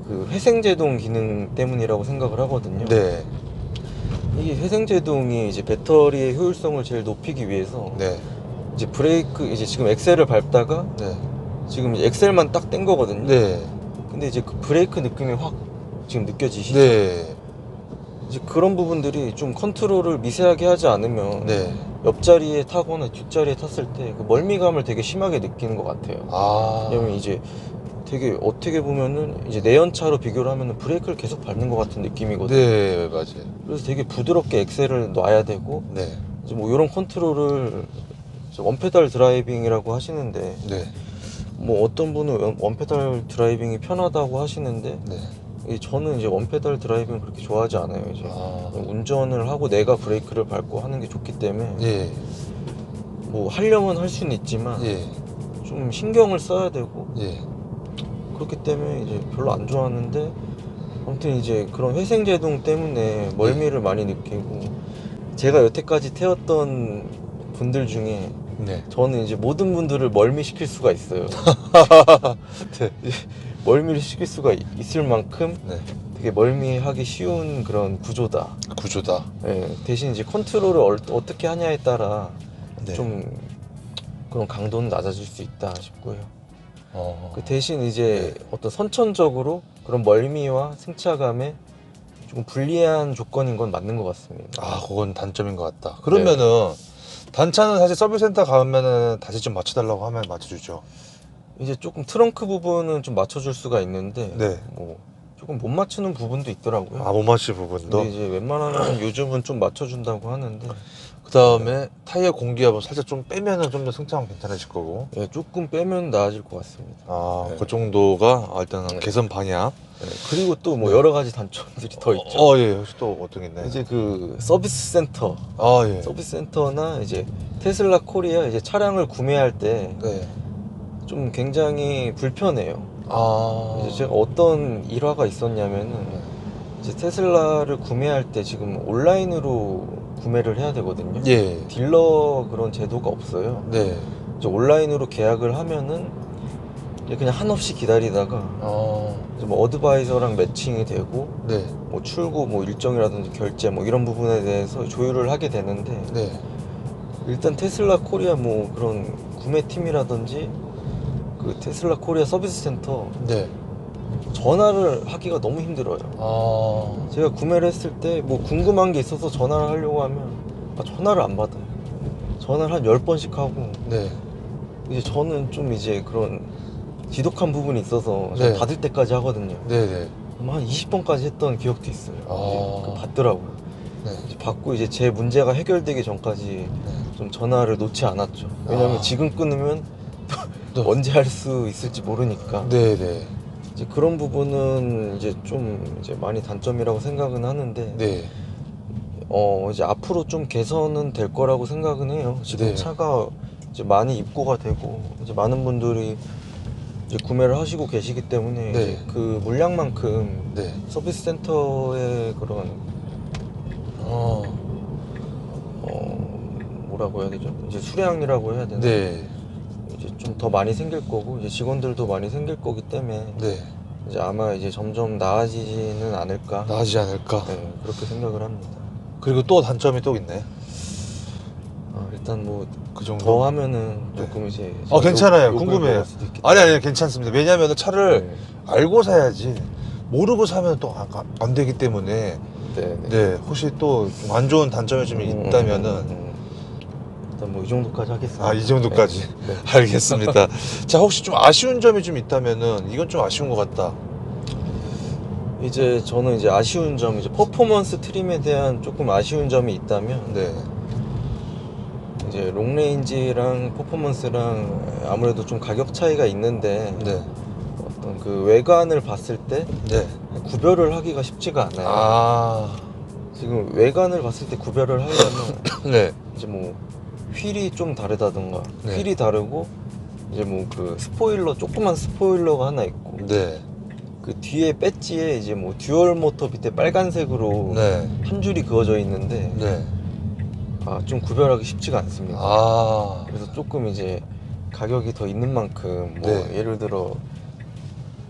그 회생제동 기능 때문이라고 생각을 하거든요. 네. 이 회생제동이 이제 배터리의 효율성을 제일 높이기 위해서 네. 이제 브레이크, 이제 지금 엑셀을 밟다가 네. 지금 이제 엑셀만 딱 뗀 거거든요. 네. 근데 이제 그 브레이크 느낌이 확 지금 느껴지시죠? 네. 이제 그런 부분들이 좀 컨트롤을 미세하게 하지 않으면 네. 옆자리에 타거나 뒷자리에 탔을 때 그 멀미감을 되게 심하게 느끼는 것 같아요. 왜냐면 이제 되게 어떻게 보면은 이제 내연차로 비교를 하면은 브레이크를 계속 밟는 것 같은 느낌이거든요. 네, 맞아요. 그래서 되게 부드럽게 엑셀을 놔야 되고, 네. 이제 뭐 이런 컨트롤을 이제 원페달 드라이빙이라고 하시는데, 네. 뭐 어떤 분은 원페달 드라이빙이 편하다고 하시는데, 네. 저는 이제 원페달 드라이빙 그렇게 좋아하지 않아요. 이제 운전을 하고 내가 브레이크를 밟고 하는 게 좋기 때문에, 예. 뭐 하려면 할 수는 있지만 예. 좀 신경을 써야 되고, 예. 그렇기 때문에 이제 별로 안 좋아하는데, 아무튼 이제 그런 회생제동 때문에 멀미를 많이 느끼고, 제가 여태까지 태웠던 분들 중에 네. 저는 이제 모든 분들을 멀미시킬 수가 있어요. 네. 멀미를 시킬 수가 있을 만큼 네. 되게 멀미하기 쉬운 그런 구조다. 구조다. 예, 대신 이제 컨트롤을 어떻게 하냐에 따라 네. 좀 그런 강도는 낮아질 수 있다 싶고요. 그 네. 대신 이제 어떤 선천적으로 그런 멀미와 승차감에 조금 불리한 조건인 건 맞는 것 같습니다. 그건 단점인 것 같다. 그러면은 단차는 사실 서비스 센터 가면은 다시 좀 맞춰달라고 하면 맞춰주죠. 이제 조금 트렁크 부분은 좀 맞춰줄 수가 있는데, 네. 뭐 조금 못 맞추는 부분도 있더라고요. 못 맞출 부분도. 근데 이제 웬만하면 요즘은 좀 맞춰준다고 하는데, 그 다음에 타이어 공기압은 살짝 좀 빼면은 좀 더 승차감 괜찮아질 거고. 예, 조금 빼면 나아질 것 같습니다. 네. 그 정도가 일단 네. 개선 방향. 네, 그리고 또 뭐 여러 가지 단점들이 더 있죠. 예. 혹시 또 어떤 게 있나요? 이제 그 서비스 센터, 예. 서비스 센터나 이제 테슬라 코리아 이제 차량을 구매할 때 네. 좀 굉장히 불편해요. 이제 제가 어떤 일화가 있었냐면은, 이제 테슬라를 구매할 때 지금 온라인으로 구매를 해야 되거든요. 예. 딜러 그런 제도가 없어요. 네. 이제 온라인으로 계약을 하면은 이제 그냥 한없이 기다리다가 이제 뭐 어드바이저랑 매칭이 되고, 네. 뭐 출고 뭐 일정이라든지 결제 뭐 이런 부분에 대해서 조율을 하게 되는데, 네. 일단 테슬라 코리아 뭐 그런 구매팀이라든지 그 테슬라 코리아 서비스 센터 네. 전화를 하기가 너무 힘들어요. 제가 구매를 했을 때 뭐 궁금한 게 있어서 전화를 하려고 하면 전화를 안 받아요. 전화를 한 10번씩 하고, 네. 이제 저는 좀 이제 그런 지독한 부분이 있어서 네. 받을 때까지 하거든요. 네네. 그럼 한 20번까지 했던 기억도 있어요. 이제 받더라고요. 네. 이제 받고 이제 제 문제가 해결되기 전까지 좀 전화를 놓지 않았죠. 왜냐면 지금 끊으면 또 언제 할 수 있을지 모르니까. 네네. 이제 그런 부분은 이제 좀 이제 많이 단점이라고 생각은 하는데, 네. 이제 앞으로 좀 개선은 될 거라고 생각은 해요. 지금 네. 차가 이제 많이 입고가 되고, 이제 많은 분들이 이제 구매를 하시고 계시기 때문에 네. 이제 그 물량만큼 네. 서비스 센터의 그런 뭐라고 해야 되죠? 이제 수량이라고 해야 되나? 네. 이제 좀 더 많이 생길 거고, 이제 직원들도 많이 생길 거기 때문에 네. 이제 아마 이제 점점 나아지지는 않을까. 나아지지 않을까. 네, 그렇게 생각을 합니다. 그리고 또 단점이 또 있네. 일단 뭐 그 정도. 더 하면은 조금 이제 괜찮아요. 욕을 궁금해요. 먹을 수도 있기 아니 괜찮습니다. 왜냐면은 차를 때문에. 알고 사야지. 모르고 사면 또 안 되기 때문에 네. 네, 혹시 또 안 좋은 단점이 좀 있다면은 일단 뭐 이 정도까지 하겠습니다. 아, 이 정도까지. 네. 알겠습니다. 자, 혹시 좀 아쉬운 점이 좀 있다면은 이건 좀 아쉬운 것 같다. 이제 저는 이제 아쉬운 점, 이제 퍼포먼스 트림에 대한 조금 아쉬운 점이 있다면 네. 이제 롱레인지랑 퍼포먼스랑 아무래도 좀 가격 차이가 있는데 네. 어떤 그 외관을 봤을 때 네. 구별을 하기가 쉽지가 않아요. 아. 지금 외관을 봤을 때 구별을 하려면 네. 이제 뭐 휠이 좀 다르다던가 네. 휠이 다르고 이제 뭐 그 스포일러, 조그만 스포일러가 하나 있고 네. 그 뒤에 배지에 이제 뭐 듀얼 모터 밑에 빨간색으로 네. 한 줄이 그어져 있는데 네. 좀 구별하기 쉽지가 않습니다. 아. 그래서 조금 이제 가격이 더 있는 만큼 뭐 네. 예를 들어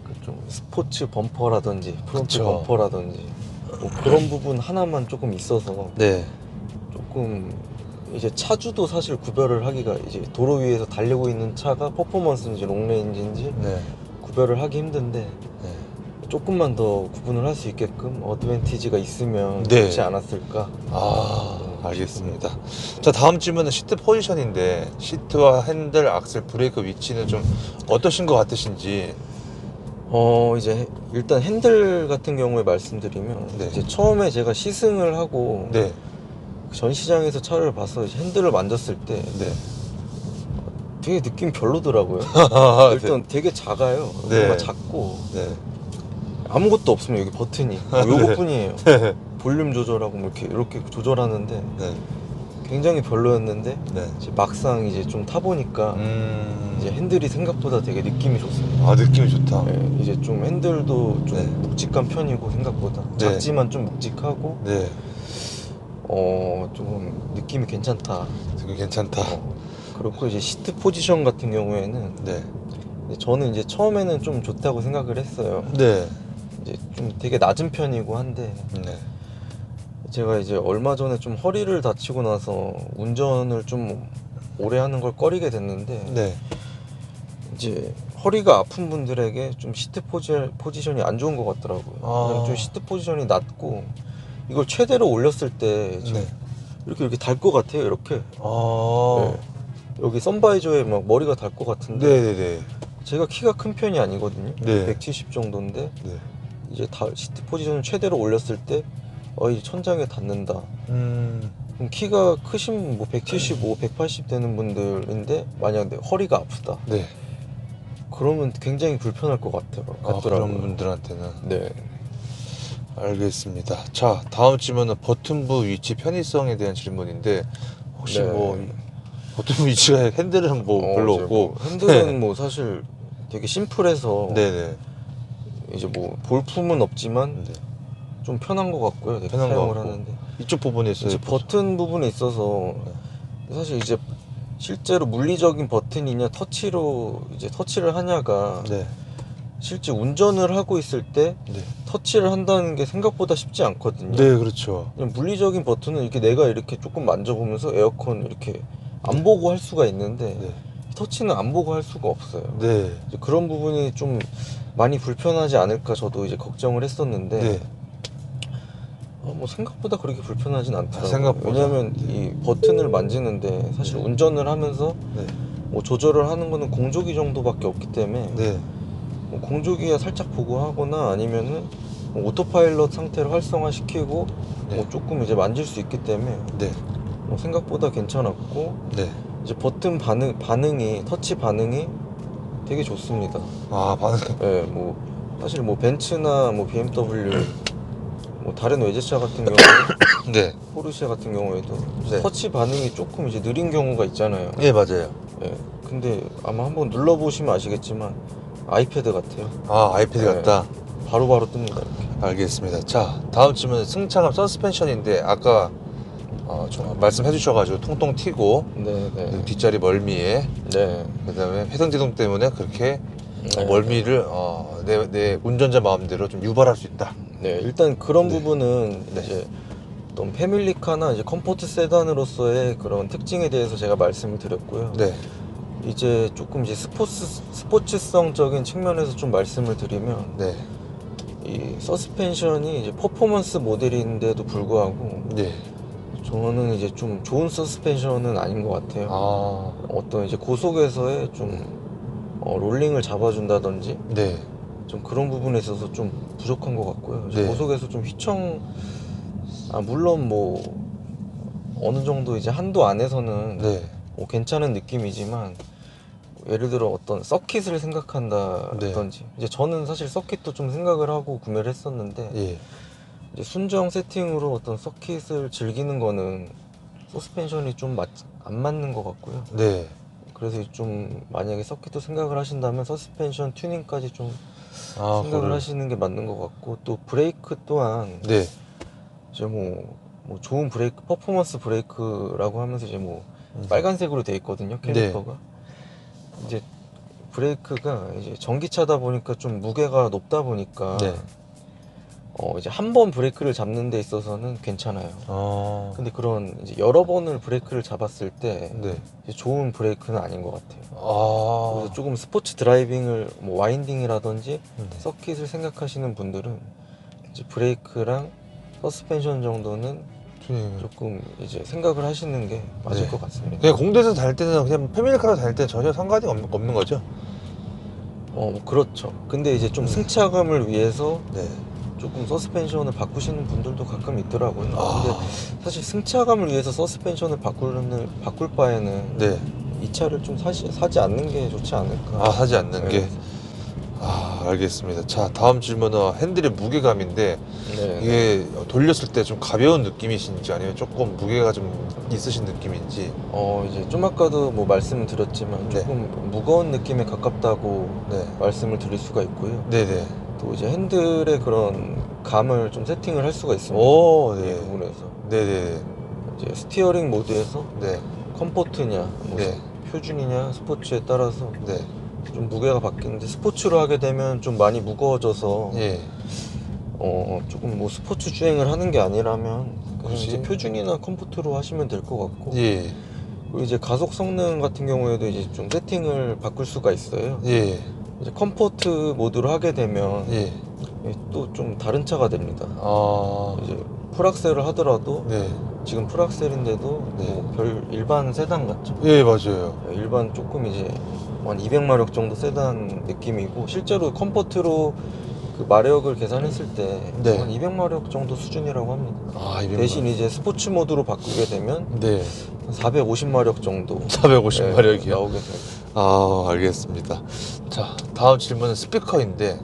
그 좀 스포츠 범퍼라든지 프론트 그쵸. 범퍼라든지 뭐 그런 부분 하나만 조금 있어서 네. 조금 이제 차주도 사실 구별을 하기가, 이제 도로 위에서 달리고 있는 차가 퍼포먼스인지 롱레인지인지 네. 구별을 하기 힘든데 네. 조금만 더 구분을 할 수 있게끔 어드밴티지가 있으면 네. 좋지 않았을까. 아, 알겠습니다. 자, 다음 질문은 시트 포지션인데 시트와 핸들, 악셀, 브레이크 위치는 좀 어떠신 것 같으신지. 이제 일단 핸들 같은 경우에 말씀드리면 네. 이제 처음에 제가 시승을 하고 네. 전시장에서 차를 봐서 이제 핸들을 만졌을 때 네. 되게 느낌 별로더라고요. 일단 되게 작아요. 네. 뭔가 작고 네. 아무것도 없으면 여기 버튼이 요것뿐이에요. 볼륨 조절하고 뭐 이렇게 조절하는데 네. 굉장히 별로였는데 네. 이제 막상 이제 좀 타보니까 이제 핸들이 생각보다 되게 느낌이 좋습니다. 아, 느낌이 좋다. 네, 이제 좀 핸들도 좀 네. 묵직한 편이고 생각보다 네. 작지만 좀 묵직하고 네. 좀 느낌이 괜찮다. 되게 괜찮다. 그렇고 이제 시트 포지션 같은 경우에는 네. 저는 이제 처음에는 좀 좋다고 생각을 했어요. 네. 이제 좀 되게 낮은 편이고 한데 네. 제가 이제 얼마 전에 좀 허리를 다치고 나서 운전을 좀 오래 하는 걸 꺼리게 됐는데 네. 이제 허리가 아픈 분들에게 좀 시트 포지션이 안 좋은 것 같더라고요. 그냥 좀 시트 포지션이 낮고 이걸 최대로 올렸을 때 네. 이렇게 달 것 같아요. 이렇게 아. 네. 여기 선바이저에 막 머리가 달 것 같은데 네네네. 제가 키가 큰 편이 아니거든요. 네. 170 정도인데 네. 이제 시트 포지션을 최대로 올렸을 때 이 천장에 닿는다. 그럼 키가 크신 뭐 175, 180 되는 분들인데 만약 내 허리가 아프다. 네. 그러면 굉장히 불편할 것 같더라고요. 그런 분들한테는. 네. 알겠습니다. 자, 다음 질문은 버튼부 위치 편의성에 대한 질문인데 혹시 네. 뭐 버튼부 위치가 핸들은 뭐 별로 이제 없고 뭐 핸들은 뭐 사실 되게 심플해서 네네. 이제 뭐 볼품은 없지만 네. 좀 편한 것 같고요. 되게 편한 것 사용을 같고. 하는데 이쪽 부분에 있어요. 이제 버튼 부분에 있어서 네. 사실 이제 실제로 물리적인 버튼이냐 터치를 하냐가 네. 실제 운전을 하고 있을 때 네. 터치를 한다는 게 생각보다 쉽지 않거든요. 네, 그렇죠. 그냥 물리적인 버튼은 이렇게 내가 이렇게 조금 만져보면서 에어컨 이렇게 안 보고 할 수가 있는데 네. 터치는 안 보고 할 수가 없어요. 네. 이제 그런 부분이 좀 많이 불편하지 않을까 저도 이제 걱정을 했었는데 네. 뭐 생각보다 그렇게 불편하진 않더라고요. 생각보다. 왜냐면 이 버튼을 만지는데 사실 운전을 하면서 네. 뭐 조절을 하는 거는 공조기 정도밖에 없기 때문에 네. 뭐 공조기야 살짝 보고 하거나 아니면은 뭐 오토파일럿 상태로 활성화시키고 네. 뭐 조금 이제 만질 수 있기 때문에 네. 뭐 생각보다 괜찮았고 네. 이제 버튼 반응이 터치 반응이 되게 좋습니다. 아, 반응. 예, 뭐 사실 뭐 벤츠나 뭐 BMW 뭐 다른 외제차 같은 경우 네. 포르쉐 같은 경우에도 네. 터치 반응이 조금 이제 느린 경우가 있잖아요. 예, 맞아요. 예, 근데 아마 한번 눌러보시면 아시겠지만 아이패드 같아요. 아, 아이패드 네. 같다. 바로바로 뜹니다. 이렇게. 알겠습니다. 자, 다음 질문은 승차감 서스펜션인데 아까 좀 말씀해 주셔가지고 통통 튀고 네. 뒷자리 멀미에 네. 그다음에 회전제동 때문에 그렇게 네. 멀미를 내 운전자 마음대로 좀 유발할 수 있다. 네, 일단 그런 네. 부분은 네. 이제 어떤 패밀리카나 이제 컴포트 세단으로서의 그런 특징에 대해서 제가 말씀을 드렸고요. 네. 이제 조금 이제 스포츠성적인 측면에서 좀 말씀을 드리면 네. 이 이 서스펜션이 이제 퍼포먼스 모델인데도 불구하고 네. 저는 이제 좀 좋은 서스펜션은 아닌 것 같아요. 아, 어떤 이제 고속에서의 좀 롤링을 잡아준다든지 네. 좀 그런 부분에 있어서 좀 부족한 것 같고요. 네. 고속에서 좀 물론 뭐 어느 정도 이제 한도 안에서는 네. 뭐 괜찮은 느낌이지만 예를 들어 어떤 서킷을 생각한다든지 이제 저는 사실 서킷도 좀 생각을 하고 구매를 했었는데 예. 이제 순정 세팅으로 어떤 서킷을 즐기는 거는 서스펜션이 좀 안 맞는 것 같고요. 네. 그래서 좀 만약에 서킷도 생각을 하신다면 서스펜션 튜닝까지 좀 아, 생각을 그거를- 하시는 게 맞는 것 같고 또 브레이크 또한 네. 이제 뭐 좋은 브레이크 퍼포먼스 브레이크라고 하면서 이제 뭐 빨간색으로 돼 있거든요 캘리퍼가. 이제 브레이크가 이제 전기차다 보니까 좀 무게가 높다 보니까 네. 이제 한 번 브레이크를 잡는 데 있어서는 괜찮아요. 아, 근데 그런 이제 여러 번을 브레이크를 잡았을 때 네. 이제 좋은 브레이크는 아닌 것 같아요. 아, 그래서 조금 스포츠 드라이빙을 뭐 와인딩이라든지 네. 서킷을 생각하시는 분들은 이제 브레이크랑 서스펜션 정도는 튜닝. 조금 이제 생각을 하시는 게 맞을 네. 것 같습니다. 그냥 공대에서 달 때는 그냥 패밀리카로 달 때 전혀 상관이 없는 거죠? 뭐 그렇죠. 근데 이제 좀 승차감을 위해서 네. 조금 서스펜션을 바꾸시는 분들도 가끔 있더라고요. 아. 근데 사실 승차감을 위해서 서스펜션을 바꿀 바에는 네. 이 차를 좀 사지 않는 게 좋지 않을까. 아, 사지 않는 네. 게. 아, 알겠습니다. 자, 다음 질문은 핸들의 무게감인데 네. 이게 돌렸을 때 좀 가벼운 느낌이신지 아니면 조금 무게가 좀 있으신 느낌인지. 이제 좀 아까도 뭐 말씀을 드렸지만 네. 조금 무거운 느낌에 가깝다고 네. 말씀을 드릴 수가 있고요. 네네. 또 이제 핸들의 그런 감을 좀 세팅을 할 수가 있습니다. 오, 이 네. 부분에서 네네. 이제 스티어링 모드에서 네. 컴포트냐, 뭐 네. 표준이냐, 스포츠에 따라서 네. 좀 무게가 바뀌는데 스포츠로 하게 되면 좀 많이 무거워져서 예. 조금 뭐 스포츠 주행을 하는 게 아니라면 그냥 그렇지. 이제 표준이나 컴포트로 하시면 될 것 같고 예. 그리고 이제 가속 성능 같은 경우에도 이제 좀 세팅을 바꿀 수가 있어요. 예. 이제 컴포트 모드로 하게 되면 예. 또 좀 다른 차가 됩니다. 아. 이제 풀악셀을 하더라도 네. 지금 풀악셀인데도 네. 뭐 별 일반 세단 같죠. 예, 맞아요. 일반 조금 이제 한 200마력 정도 세단 느낌이고 실제로 컴포트로 그 마력을 계산했을 때 한 네. 200마력 정도 수준이라고 합니다. 아, 200만. 대신 이제 스포츠 모드로 바꾸게 되면 네. 450마력 정도 450마력이요. 나오게 돼요. 아, 알겠습니다. 자, 다음 질문은 스피커인데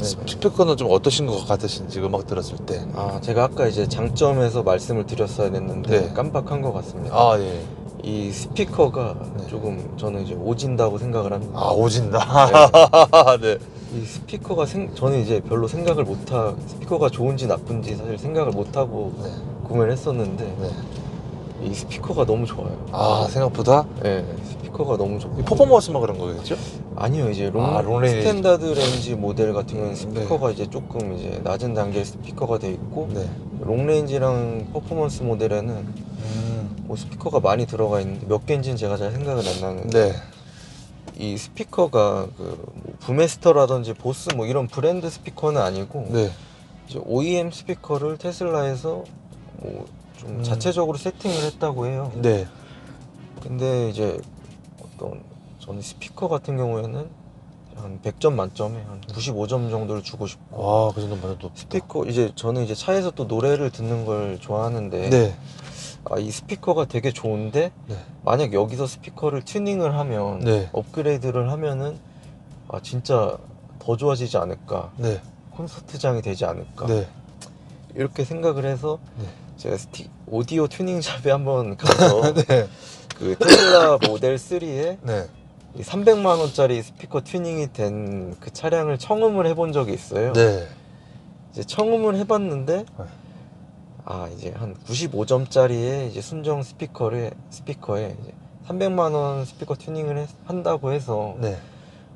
스피커는 좀 어떠신 것 같으신지 음악 들었을 때. 제가 아까 이제 장점에서 말씀을 드렸어야 됐는데 네. 깜빡한 것 같습니다. 아, 예. 이 스피커가 네. 조금 저는 이제 오진다고 생각을 합니다. 아, 오진다. 네. 이 스피커가 저는 이제 별로 생각을 스피커가 좋은지 나쁜지 사실 생각을 못하고 네. 구매를 했었는데 네. 이 스피커가 너무 좋아요. 아, 생각보다 네, 스피커가 너무 좋고 이 퍼포먼스만 그런 거겠죠? 아니요, 이제 롱레인지. 스탠다드 렌지 모델 같은 경우는 스피커가 이제 조금 이제 낮은 단계의 스피커가 돼 있고 네. 롱레인지랑 퍼포먼스 모델에는 뭐 스피커가 많이 들어가 있는데 몇 개인지는 제가 잘 생각은 안 나는데 네. 이 스피커가 뭐 부메스터라든지 보스 뭐 이런 브랜드 스피커는 아니고 네. 이제 OEM 스피커를 테슬라에서 뭐 좀 자체적으로 세팅을 했다고 해요. 네. 근데 이제 저는 스피커 같은 경우에는 한 100점 만점에 한 95점 정도를 주고 싶고 아, 그 정도 맞아도 스피커 이제 저는 이제 차에서 또 노래를 듣는 걸 좋아하는데 네. 이 스피커가 되게 좋은데 네. 만약 여기서 스피커를 튜닝을 하면 네. 업그레이드를 하면은 진짜 더 좋아지지 않을까 네. 콘서트장이 되지 않을까 네. 이렇게 생각을 해서 네. 제가 오디오 튜닝샵에 한번 가서 네. 그 테슬라 모델 3에 네. 300만 원짜리 스피커 튜닝이 된 그 차량을 청음을 해본 적이 있어요. 네. 이제 청음을 해봤는데 이제 한 95점짜리의 이제 순정 스피커에 이제 300만 원 스피커 튜닝을 한다고 해서 네.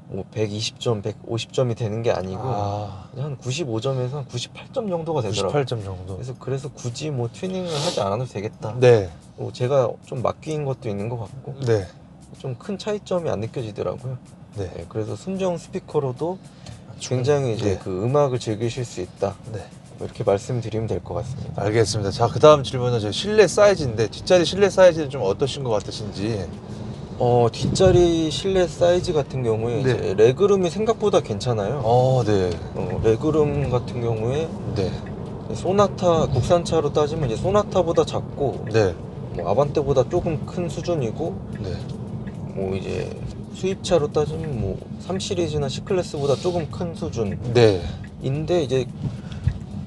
뭐 120점, 150점이 되는 게 아니고 아, 한 95점에서 한 98점 정도가 되더라고요. 98점 정도. 그래서 굳이 뭐 튜닝을 하지 않아도 되겠다. 네. 제가 좀 맡긴 것도 있는 것 같고 네. 좀 큰 차이점이 안 느껴지더라고요. 네. 그래서 순정 스피커로도 굉장히 이제 네. 그 음악을 즐기실 수 있다. 네. 뭐 이렇게 말씀드리면 될 것 같습니다. 알겠습니다. 자, 그 다음 질문은 저 실내 사이즈인데 뒷자리 실내 사이즈는 좀 어떠신 것 같으신지. 뒷자리 실내 사이즈 같은 경우에 네. 이제 레그룸이 생각보다 괜찮아요. 네. 레그룸 같은 경우에 네. 소나타 국산차로 따지면 이제 소나타보다 작고 네. 뭐 아반떼보다 조금 큰 수준이고 네. 뭐 이제 수입차로 따지면 뭐 3 시리즈나 C 클래스보다 조금 큰 수준인데 네. 이제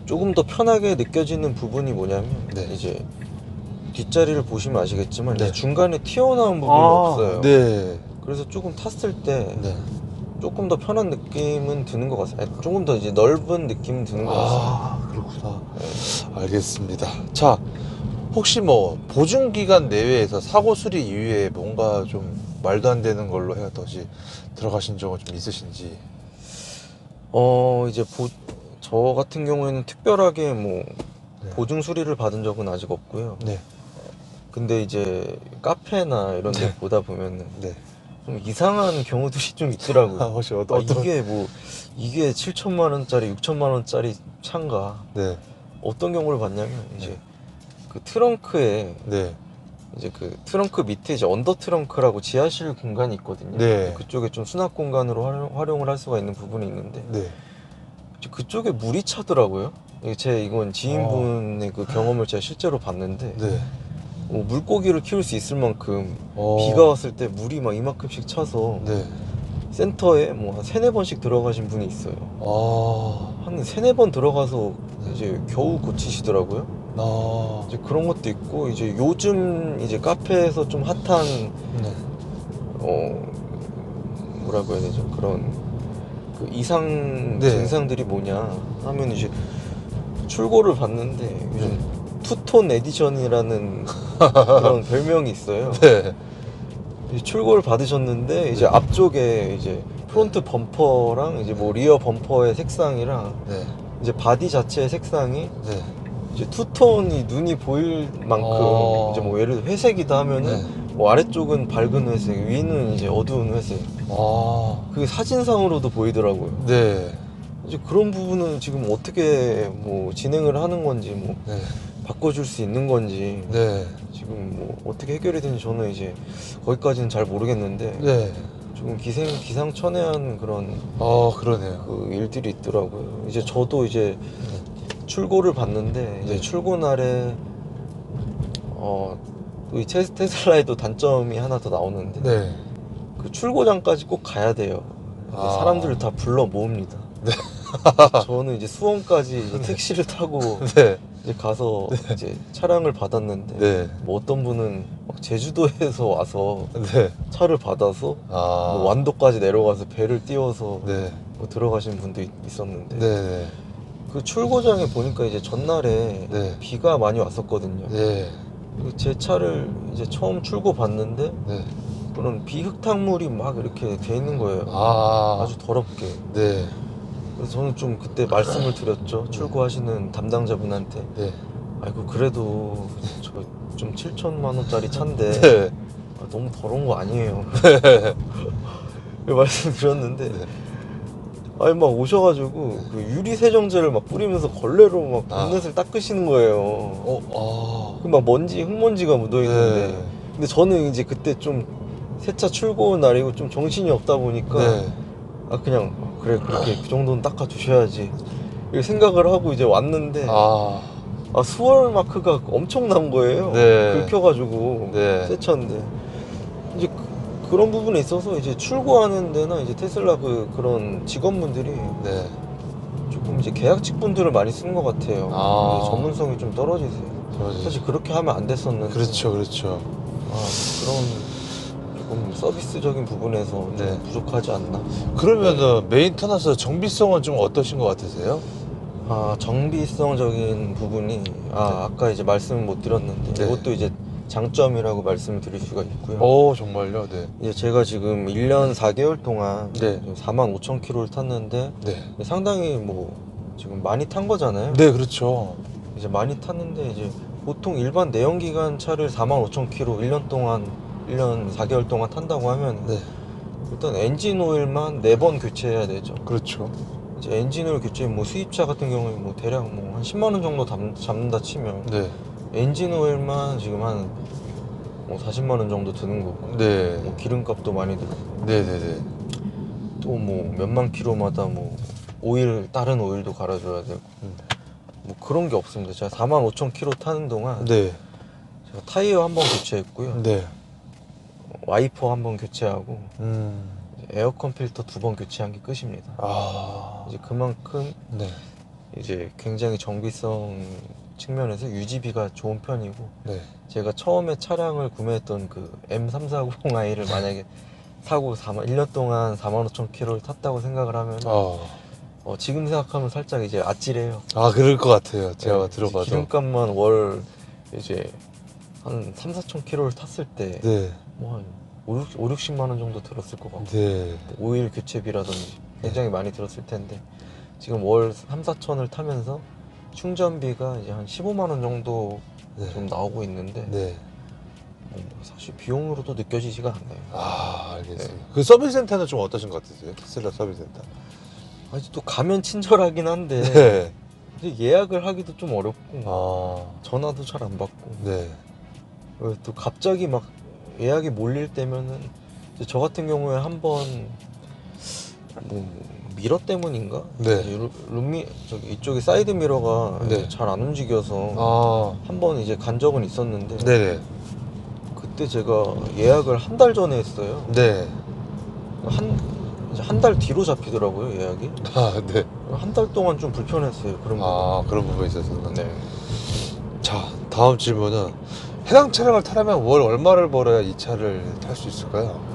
조금 더 편하게 느껴지는 부분이 뭐냐면 네. 이제 뒷자리를 보시면 아시겠지만 네. 이제 중간에 튀어나온 부분이 없어요. 네. 그래서 조금 탔을 때 네. 조금 더 편한 느낌은 드는 것 같습니다. 아니, 조금 더 이제 넓은 느낌은 드는 것 같습니다. 그렇구나. 네. 알겠습니다. 자, 혹시 뭐 보증기간 내외에서 사고 수리 이후에 뭔가 좀 말도 안 되는 걸로 해서 다시 들어가신 적은 좀 있으신지. 이제 저 같은 경우에는 특별하게 뭐 네. 보증 수리를 받은 적은 아직 없고요. 네. 근데 이제 카페나 이런 데 네. 보다 보면은 네. 좀 이상한 경우들이 좀 있더라고요. 혹시 어떤 이게 7천만 원짜리, 6천만 원짜리 차인가? 네. 어떤 경우를 봤냐면 이제 네. 그 트렁크에 네. 이제 그 트렁크 밑에 이제 언더 트렁크라고 지하실 공간이 있거든요. 네. 그쪽에 좀 수납 공간으로 활용을 할 수가 있는 부분이 있는데 네. 그쪽에 물이 차더라고요. 이건 지인분의 그 경험을 제가 실제로 봤는데 네. 물고기를 키울 수 있을 만큼 어. 비가 왔을 때 물이 막 이만큼씩 차서 네. 센터에 뭐 한 3-4번씩 들어가신 분이 있어요. 한 3-4번 들어가서 이제 겨우 고치시더라고요. 이제 그런 것도 있고 이제 요즘 이제 카페에서 좀 핫한 네. 뭐라고 해야 되죠? 그런 그 이상 네. 증상들이 뭐냐 하면 이제 출고를 봤는데 요즘 투톤 에디션이라는 그런 별명이 있어요. 네. 출고를 받으셨는데 이제 앞쪽에 이제 프론트 범퍼랑 이제 뭐 리어 범퍼의 색상이랑 네. 이제 바디 자체의 색상이 네. 이제 투톤이 눈이 보일 만큼 이제 뭐 예를 들어 회색이다 하면은 뭐 아래쪽은 밝은 회색, 위는 이제 어두운 회색. 그게 사진상으로도 보이더라고요. 네. 이제 그런 부분은 지금 어떻게 뭐 진행을 하는 건지 뭐 네. 바꿔줄 수 있는 건지 네. 지금 뭐 어떻게 해결이 되는지 저는 이제 거기까지는 잘 모르겠는데 네. 조금 기상천외한 그런 그러네요. 그 일들이 있더라고요. 이제 저도 이제 출고를 봤는데 이제 네. 출고 날에 또 이 테슬라에도 단점이 하나 더 나오는데 네. 그 출고장까지 꼭 가야 돼요. 이제 사람들을 다 불러 모읍니다. 네. 저는 이제 수원까지 이제 택시를 타고 네. 이제 가서 이제 차량을 받았는데 네. 뭐 어떤 분은 막 제주도에서 와서 네. 차를 받아서 뭐 완도까지 내려가서 배를 띄워서 네. 뭐 들어가신 분도 있었는데 네. 그 출고장에 보니까 이제 전날에 네. 비가 많이 왔었거든요. 네. 그리고 제 차를 이제 처음 출고 봤는데 네. 그런 비흙탕물이 막 이렇게 돼 있는 거예요. 아주 더럽게. 네. 그래서 저는 좀 그때 말씀을 드렸죠. 출고하시는 담당자분한테. 네. 아이고 그래도 저 좀 7천만 원짜리 차인데 네. 너무 더러운 거 아니에요. 말씀드렸는데 아니 막 오셔가지고 그 유리 세정제를 막 뿌리면서 걸레로 막 본넷을 닦으시는 거예요. 그 막 흙먼지가 묻어 있는데. 네. 근데 저는 이제 그때 좀 새 차 출고 날이고 좀 정신이 없다 보니까 네. 그냥 그래 그렇게 그 정도는 닦아 주셔야지 이렇게 생각을 하고 이제 왔는데 수월 마크가 엄청 난 거예요. 네. 긁혀가지고 네. 새 차인데 이제 그런 부분에 있어서 이제 출고하는 데나 이제 테슬라 그런 직원분들이 네. 조금 이제 계약직 분들을 많이 쓰는 것 같아요. 이제 전문성이 좀 떨어지세요. 사실 그렇게 하면 안 됐었는데. 그렇죠. 그런 조금 서비스적인 부분에서 좀 부족하지 않나. 그러면은 메인터넌스 정비성은 좀 어떠신 것 같으세요? 정비성적인 부분이 아까 이제 말씀을 못 드렸는데 이것도 이제 장점이라고 말씀을 드릴 수가 있고요. 정말요? 네. 이제 제가 지금 1년 4개월 동안 네. 45,000km를 탔는데 상당히 뭐 지금 많이 탄 거잖아요. 네, 그렇죠. 이제 많이 탔는데 이제 보통 일반 내연기관 차를 45,000km 1년 4개월 동안 탄다고 하면 일단 엔진 오일만 4번 교체해야 되죠. 그렇죠. 이제 엔진오일 교체 뭐 수입차 같은 경우에 뭐 대략 뭐 한 10만 원 정도 잡는다 치면 네. 엔진오일만 지금 한 뭐 40만 원 정도 드는 거고 네. 뭐 기름값도 많이 들고 네네네. 또 뭐 몇만 킬로마다 뭐 오일 다른 오일도 갈아줘야 되고 뭐 그런 게 없습니다. 제가 4만 5천 킬로 타는 동안 네. 제가 타이어 한 번 교체했고요. 네. 와이퍼 한 번 교체하고 음. 에어컨 필터 2번 교체한 게 끝입니다. 아. 이제 그만큼 네. 이제 굉장히 정비성 측면에서 유지비가 좋은 편이고 네. 제가 처음에 차량을 구매했던 그 M340i를 만약에 사고 1년 동안 4만 5천 킬로를 탔다고 생각을 하면 지금 생각하면 살짝 이제 아찔해요. 아, 그럴 것 같아요. 제가 네, 들어봐도. 기름값만 월 이제 한 3, 4천 킬로를 탔을 때 네. 뭐 한 5, 60만 원 정도 들었을 것 같고 네. 오일 교체비라든지 굉장히 많이 들었을 텐데 지금 월 3, 4천을 타면서 충전비가 이제 한 15만 원 정도 네. 좀 나오고 있는데 네. 사실 비용으로도 느껴지지가 않네요. 아, 알겠습니다. 네. 그 서비스 센터는 좀 어떠신 것 같으세요? 테슬라 서비스 센터. 아직 또 가면 친절하긴 한데 네. 근데 예약을 하기도 좀 어렵고 아. 전화도 잘 안 받고 네. 그리고 또 갑자기 막 예약이 몰릴 때면은 이제 저 같은 경우에 한번 뭐 미러 때문인가? 네. 이제 룸미 저기 이쪽에 사이드 미러가 네. 잘 안 움직여서 아. 한번 이제 간 적은 있었는데 네네. 그때 제가 예약을 한 달 전에 했어요. 네. 한 달 뒤로 잡히더라고요 예약이. 아, 네. 한 달 동안 좀 불편했어요 그런 거. 아, 그런 부분이 있었었나? 네. 자, 다음 질문은 해당 차량을 타려면 월 얼마를 벌어야 이 차를 탈 수 있을까요?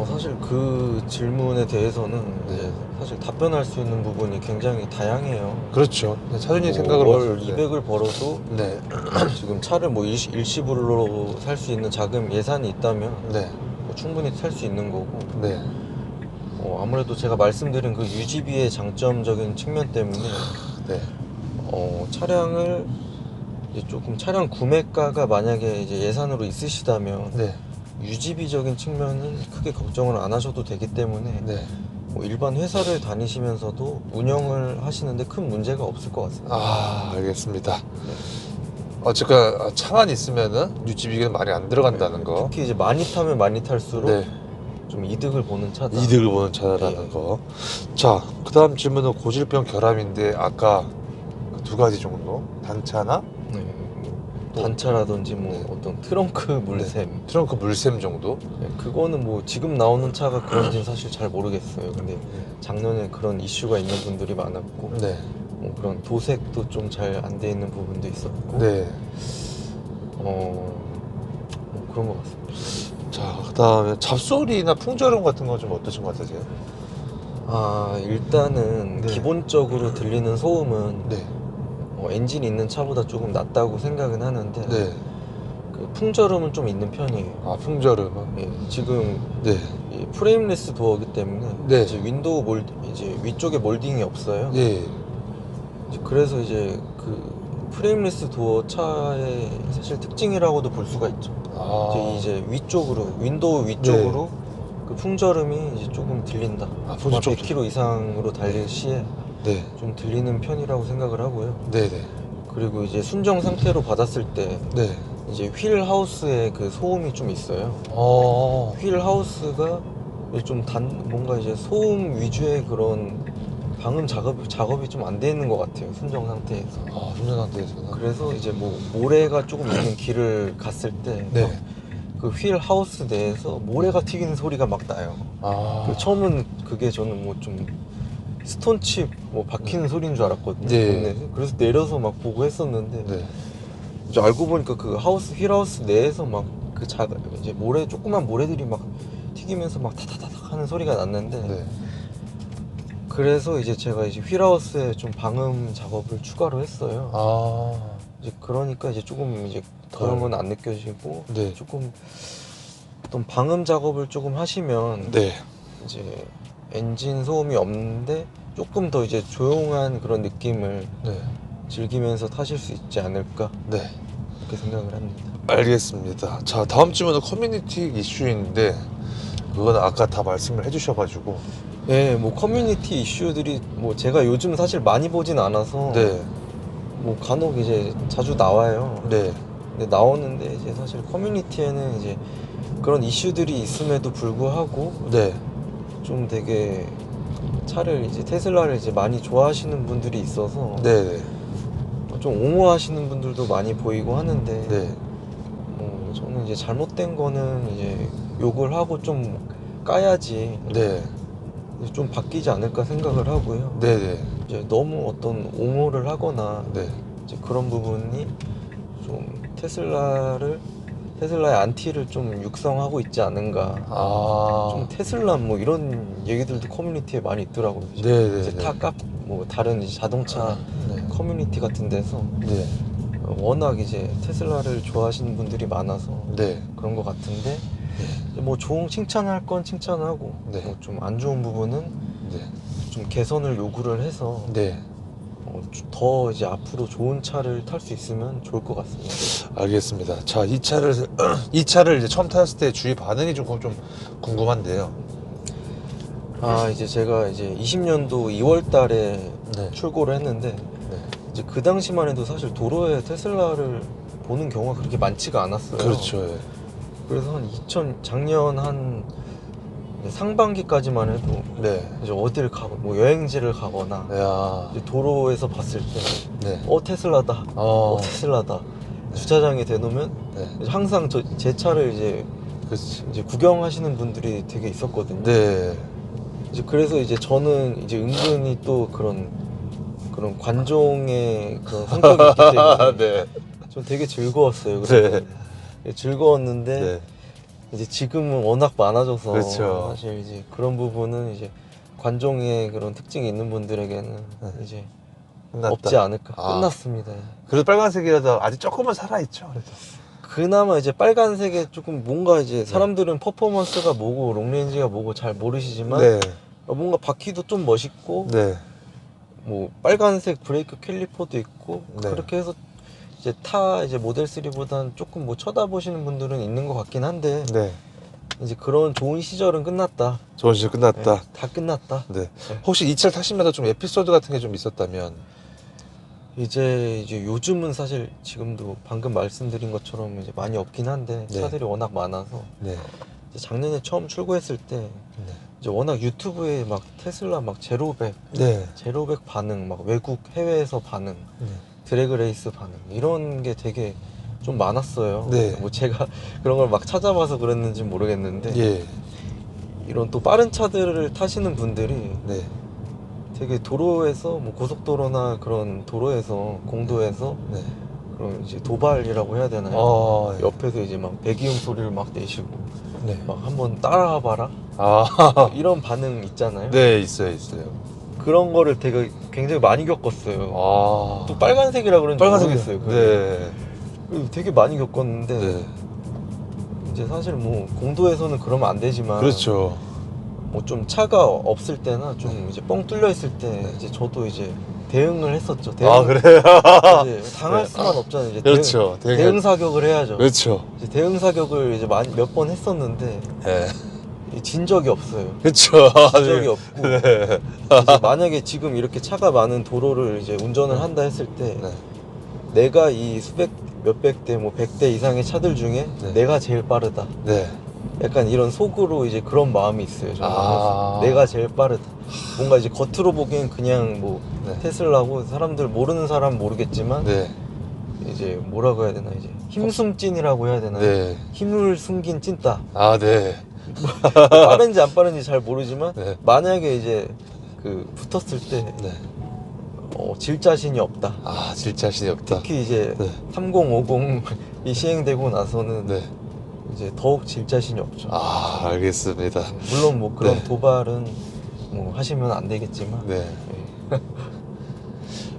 사실 그 질문에 대해서는 네. 이제 사실 답변할 수 있는 부분이 굉장히 다양해요. 그렇죠. 차주님 뭐 생각으로 월 봤을 때. 200을 벌어도 네. 지금 차를 뭐 일시불로 살 수 있는 자금 예산이 있다면 네. 뭐 충분히 살 수 있는 거고 네. 아무래도 제가 말씀드린 그 유지비의 장점적인 측면 때문에 네. 차량을 이제 조금 차량 구매가가 만약에 이제 예산으로 있으시다면 네. 유지비적인 측면은 크게 걱정을 안 하셔도 되기 때문에 네. 뭐 일반 회사를 다니시면서도 운영을 하시는데 큰 문제가 없을 것 같습니다. 아, 알겠습니다. 어쨌든 차만 있으면은 유지비가 많이 안 들어간다는 거. 특히 이제 많이 타면 많이 탈수록 네. 좀 이득을 보는 차다. 이득을 보는 차라는 예. 거. 자, 그 다음 질문은 고질병 결함인데 아까 그 두 가지 정도 단차나 네. 단차라든지 뭐 네. 어떤 트렁크 물샘. 트렁크 물샘 정도. 네, 그거는 뭐 지금 나오는 차가 그런지는 사실 잘 모르겠어요. 근데 작년에 그런 이슈가 있는 분들이 많았고 네. 뭐 그런 도색도 좀 잘 안 돼 있는 부분도 있었고 네. 뭐 그런 것 같습니다. 자, 그 다음에 잡소리나 풍절음 같은 건 좀 어떠신 것 같으세요? 일단은 네. 기본적으로 들리는 소음은 네. 엔진 있는 차보다 조금 낫다고 생각은 하는데 네. 그 풍절음은 좀 있는 편이에요. 아, 풍절음은? 예, 지금 네. 이 프레임리스 도어이기 때문에 네. 이제 윈도우 이제 위쪽에 몰딩이 없어요. 네. 이제 그래서 이제 그 프레임리스 도어 차의 사실 특징이라고도 볼 수가 있죠. 이제 위쪽으로 윈도우 위쪽으로 그 풍절음이 이제 조금 들린다. 풍절 쪽 100km 이상으로 달릴 시에 네. 좀 들리는 편이라고 생각을 하고요. 네네. 그리고 이제 순정 상태로 받았을 때 네. 이제 휠 하우스에 그 소음이 좀 있어요. 휠 하우스가 좀 뭔가 이제 소음 위주의 그런 방음 작업이 좀 안 돼 있는 것 같아요. 순정 상태에서. 순정 상태에서는. 그래서 이제 뭐 모래가 조금 있는 길을 갔을 때 네. 그 휠 하우스 내에서 모래가 튀기는 소리가 막 나요. 처음은 그게 저는 뭐 좀 스톤칩 뭐 박히는 소리인 줄 알았거든요. 네. 그래서 내려서 막 보고 했었는데 네. 이제 알고 보니까 그 휠 하우스 내에서 막 그 이제 조그만 모래들이 막 튀기면서 막 타타타닥 하는 소리가 났는데 네. 그래서 이제 제가 이제 휠 하우스에 좀 방음 작업을 추가로 했어요. 이제 그러니까 이제 조금 이제 그런 건 안 느껴지고 네. 조금 어떤 방음 작업을 조금 하시면 네. 이제 엔진 소음이 없는데 조금 더 이제 조용한 그런 느낌을 네. 즐기면서 타실 수 있지 않을까 네. 그렇게 생각을 합니다. 알겠습니다. 자, 다음 질문은 커뮤니티 이슈인데 그거는 아까 다 말씀을 해주셔가지고 예, 뭐 커뮤니티 이슈들이 뭐 제가 요즘 사실 많이 보진 않아서 네. 뭐 간혹 이제 자주 나와요. 네. 근데 나오는데 이제 사실 커뮤니티에는 이제 그런 이슈들이 있음에도 불구하고 네. 좀 되게 차를 이제 테슬라를 이제 많이 좋아하시는 분들이 있어서 네. 좀 옹호하시는 분들도 많이 보이고 하는데 네. 뭐 저는 이제 잘못된 거는 이제 욕을 하고 좀 까야지 네. 이제 좀 바뀌지 않을까 생각을 하고요. 네. 네. 이제 너무 어떤 옹호를 하거나 네. 이제 그런 부분이 좀 테슬라의 안티를 좀 육성하고 있지 않은가. 좀 아. 테슬라 뭐 이런 얘기들도 커뮤니티에 많이 있더라고요. 네네네. 이제 뭐 다른 이제 자동차 네. 커뮤니티 같은 데서 네. 워낙 이제 테슬라를 좋아하시는 분들이 많아서 네. 그런 것 같은데 이제 뭐 좋은 칭찬할 건 칭찬하고 네. 뭐 좀 안 좋은 부분은 네. 좀 개선을 요구를 해서 네. 더 이제 앞으로 좋은 차를 탈 수 있으면 좋을 것 같습니다. 알겠습니다. 자, 이 차를 이 차를 이제 처음 탔을 때 주위 반응이 좀 궁금한데요. 이제 제가 이제 20년도 2월 달에 네. 출고를 했는데 네. 이제 그 당시만 해도 사실 도로에 테슬라를 보는 경우가 그렇게 많지가 않았어요. 그렇죠. 예. 그래서 작년 한 상반기까지만 해도 네. 이제 어딜 가고 뭐 여행지를 가거나 야. 이제 도로에서 봤을 때 네. 테슬라다. 테슬라다. 주차장에 대놓으면 네. 이제 항상 제 차를 그렇지. 이제 구경하시는 분들이 되게 있었거든요. 네. 이제 그래서 이제 저는 이제 은근히 또 그런 관종의 그런 성격이 있기 때문에 네. 좀 되게 즐거웠어요. 네. 즐거웠는데 네. 이제 지금은 워낙 많아져서 그렇죠. 사실 이제 그런 부분은 이제 관종의 그런 특징이 있는 분들에게는 네. 이제 끝났다. 없지 않을까. 아. 끝났습니다. 그래도 빨간색이라도 아직 조금은 살아있죠. 그래도. 그나마 이제 빨간색에 조금 뭔가 이제 사람들은 퍼포먼스가 뭐고 롱레인지가 뭐고 잘 모르시지만 네. 뭔가 바퀴도 좀 멋있고 네. 뭐 빨간색 브레이크 캘리퍼도 있고 네. 그렇게 해서 이제 이제 모델 3보다는 조금 뭐 쳐다보시는 분들은 있는 것 같긴 한데 네. 이제 그런 좋은 시절은 끝났다. 좋은 시절 끝났다. 네, 다 끝났다. 네. 혹시 이 차를 타시면서 좀 에피소드 같은 게 좀 있었다면? 이제 요즘은 사실 지금도 방금 말씀드린 것처럼 이제 많이 없긴 한데 네. 차들이 워낙 많아서 네. 이제 작년에 처음 출고했을 때 네. 이제 워낙 유튜브에 막 테슬라 막 제로백 반응, 막 외국 해외에서 반응, 네. 드래그 레이스 반응 이런 게 되게 좀 많았어요. 네. 뭐 제가 그런 걸 막 찾아봐서 그랬는지 모르겠는데 예. 이런 또 빠른 차들을 타시는 분들이 네. 되게 도로에서 뭐 고속도로나 그런 도로에서 공도에서 네. 그런 이제 도발이라고 해야 되나요? 예. 옆에서 이제 막 배기음 소리를 막 내시고 네. 막 한번 따라와 봐라 이런 반응 있잖아요. 네, 있어요. 그런 거를 되게 굉장히 많이 겪었어요. 아. 또 빨간색이라 그런지 모르겠어요. 그게. 네. 되게 많이 겪었는데 네. 이제 사실 뭐 공도에서는 그러면 안 되지만 그렇죠. 뭐 좀 차가 없을 때나 좀 이제 뻥 뚫려 있을 때 이제 저도 이제 대응을 했었죠. 그래요? 이제 당할 수만 없잖아요. 이제 그렇죠. 대응 사격을 해야죠. 그렇죠. 이제 대응 사격을 이제 몇 번 했었는데 네. 진 적이 없어요. 그렇죠. 진 적이 없고 네. 이제 만약에 지금 이렇게 차가 많은 도로를 이제 운전을 한다 했을 때 네. 내가 이 몇백 대, 뭐 100대 이상의 차들 중에 네. 내가 제일 빠르다. 네. 약간 이런 속으로 이제 그런 마음이 있어요. 저는. 아. 내가 제일 빠르다. 뭔가 이제 겉으로 보기엔 그냥 뭐 네. 테슬라고 사람들 모르는 사람 모르겠지만 네. 이제 뭐라고 해야 되나 이제 힘숨찐이라고 해야 되나 네. 힘을 숨긴 찐따. 네. 빠른지 안 빠른지 잘 모르지만 네. 만약에 이제 붙었을 때 네. 질 자신이 없다. 질 자신이 없다. 특히 이제 네. 3050이 시행되고 나서는 네. 이제 더욱 질 자신이 없죠. 알겠습니다. 물론 뭐 그런 네. 도발은 뭐 하시면 안 되겠지만. 네.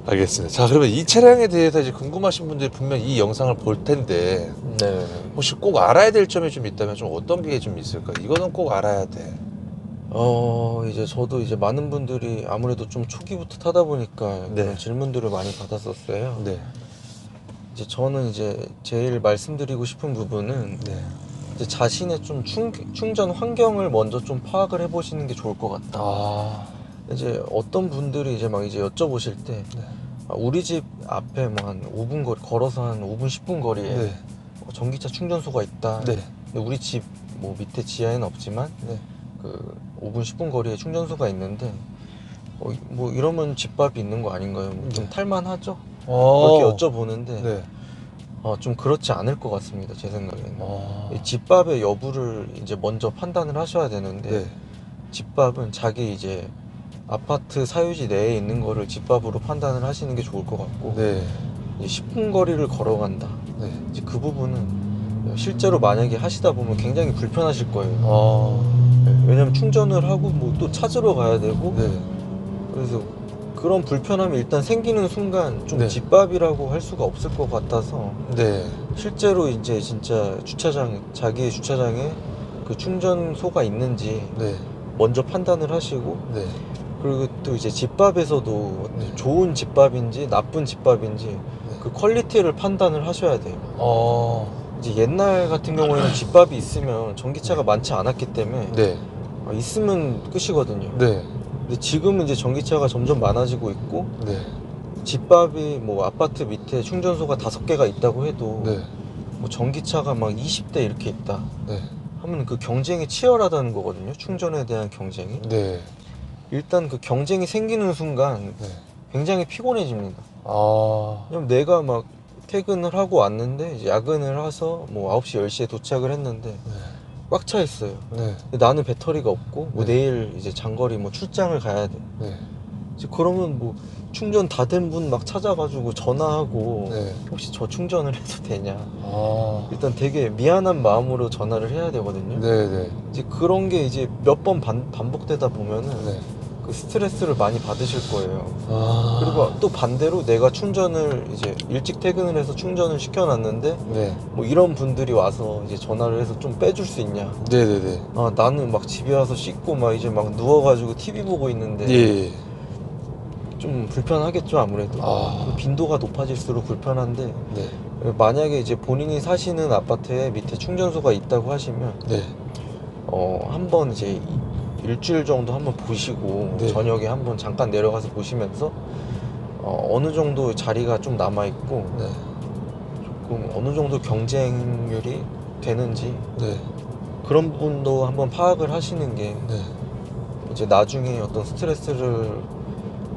알겠습니다. 자, 그러면 이 차량에 대해서 이제 궁금하신 분들이 분명 이 영상을 볼 텐데 네. 혹시 꼭 알아야 될 점이 좀 있다면 좀 어떤 게 좀 있을까? 이거는 꼭 알아야 돼. 이제 저도 이제 많은 분들이 아무래도 좀 초기부터 타다 보니까 네. 그런 질문들을 많이 받았었어요. 네. 이제 저는 이제 제일 말씀드리고 싶은 부분은 네. 이제 자신의 좀 충전 환경을 먼저 좀 파악을 해보시는 게 좋을 것 같다. 이제 어떤 분들이 이제 막 이제 여쭤보실 때 네. 우리 집 앞에 뭐 한 5분 거리, 걸어서 한 5분 10분 거리에 네. 전기차 충전소가 있다. 네. 근데 우리 집 뭐 밑에 지하에는 없지만 네. 그 5분 10분 거리에 충전소가 있는데 뭐 이러면 집밥이 있는 거 아닌가요? 좀 네. 탈만하죠? 어. 그렇게 여쭤보는데 네. 좀 그렇지 않을 것 같습니다. 제 생각에는. 아. 이 집밥의 여부를 이제 먼저 판단을 하셔야 되는데 네. 집밥은 자기 이제 아파트 사유지 내에 있는 거를 집밥으로 판단을 하시는 게 좋을 것 같고 네. 이제 10분 거리를 걸어간다. 네. 이제 그 부분은 실제로 만약에 하시다 보면 굉장히 불편하실 거예요. 아. 왜냐면 충전을 하고 뭐 또 찾으러 가야 되고 네. 그래서 그런 불편함이 일단 생기는 순간 좀 네. 집밥이라고 할 수가 없을 것 같아서 네. 실제로 이제 진짜 자기의 주차장에 그 충전소가 있는지 네. 먼저 판단을 하시고 네. 그리고 또 이제 집밥에서도 네. 좋은 집밥인지 나쁜 집밥인지 그 퀄리티를 판단을 하셔야 돼요. 이제 옛날 같은 경우에는 집밥이 있으면 전기차가 많지 않았기 때문에 네. 있으면 끝이거든요. 네. 근데 지금은 이제 전기차가 점점 많아지고 있고 네. 집밥이 뭐 아파트 밑에 충전소가 5개가 있다고 해도 네. 뭐 전기차가 막 20대 이렇게 있다 네. 하면 그 경쟁이 치열하다는 거거든요. 충전에 대한 경쟁이. 네. 일단 그 경쟁이 생기는 순간 네. 굉장히 피곤해집니다. 아. 왜냐면 내가 막 퇴근을 하고 왔는데 이제 야근을 해서 뭐 9시 10시에 도착을 했는데 네. 꽉 차 있어요. 네. 근데 나는 배터리가 없고 뭐 네. 내일 이제 장거리 뭐 출장을 가야 돼. 네. 이제 그러면 뭐 충전 다 된 분 막 찾아가지고 전화하고 네. 혹시 저 충전을 해도 되냐. 아. 일단 되게 미안한 마음으로 전화를 해야 되거든요. 네네. 이제 그런 게 이제 몇 번 반복되다 보면은 네. 그 스트레스를 많이 받으실 거예요. 아. 그리고 또 반대로 내가 충전을 이제 일찍 퇴근을 해서 충전을 시켜놨는데 네. 뭐 이런 분들이 와서 이제 전화를 해서 좀 빼줄 수 있냐. 네네네. 나는 막 집에 와서 씻고 막 이제 막 누워가지고 TV 보고 있는데 예. 좀 불편하겠죠 아무래도. 그 빈도가 높아질수록 불편한데 네. 만약에 이제 본인이 사시는 아파트에 밑에 충전소가 있다고 하시면 네. 한번 이제 일주일 정도 한번 보시고 네. 저녁에 한번 잠깐 내려가서 보시면서 어느 정도 자리가 좀 남아 있고 네. 조금 어느 정도 경쟁률이 되는지 네. 그런 부분도 한번 파악을 하시는 게 네. 이제 나중에 어떤 스트레스를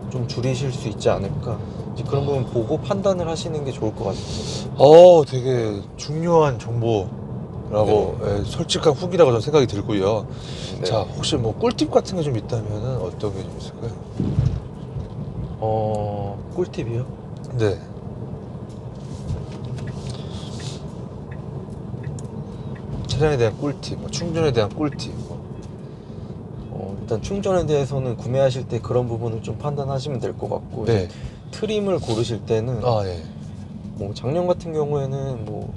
좀 줄이실 수 있지 않을까. 이제 그런 부분 보고 판단을 하시는 게 좋을 것 같아요. 되게 중요한 정보라고 예, 솔직한 후기라고 저는 생각이 들고요. 네. 자, 혹시 뭐 꿀팁 같은 게 좀 있다면은 어떤 게 좀 있을까요? 꿀팁이요? 네. 차량에 대한 꿀팁, 뭐 충전에 대한 꿀팁. 일단 충전에 대해서는 구매하실 때 그런 부분을 좀 판단하시면 될 것 같고 네. 이제 트림을 고르실 때는 네. 뭐 작년 같은 경우에는 뭐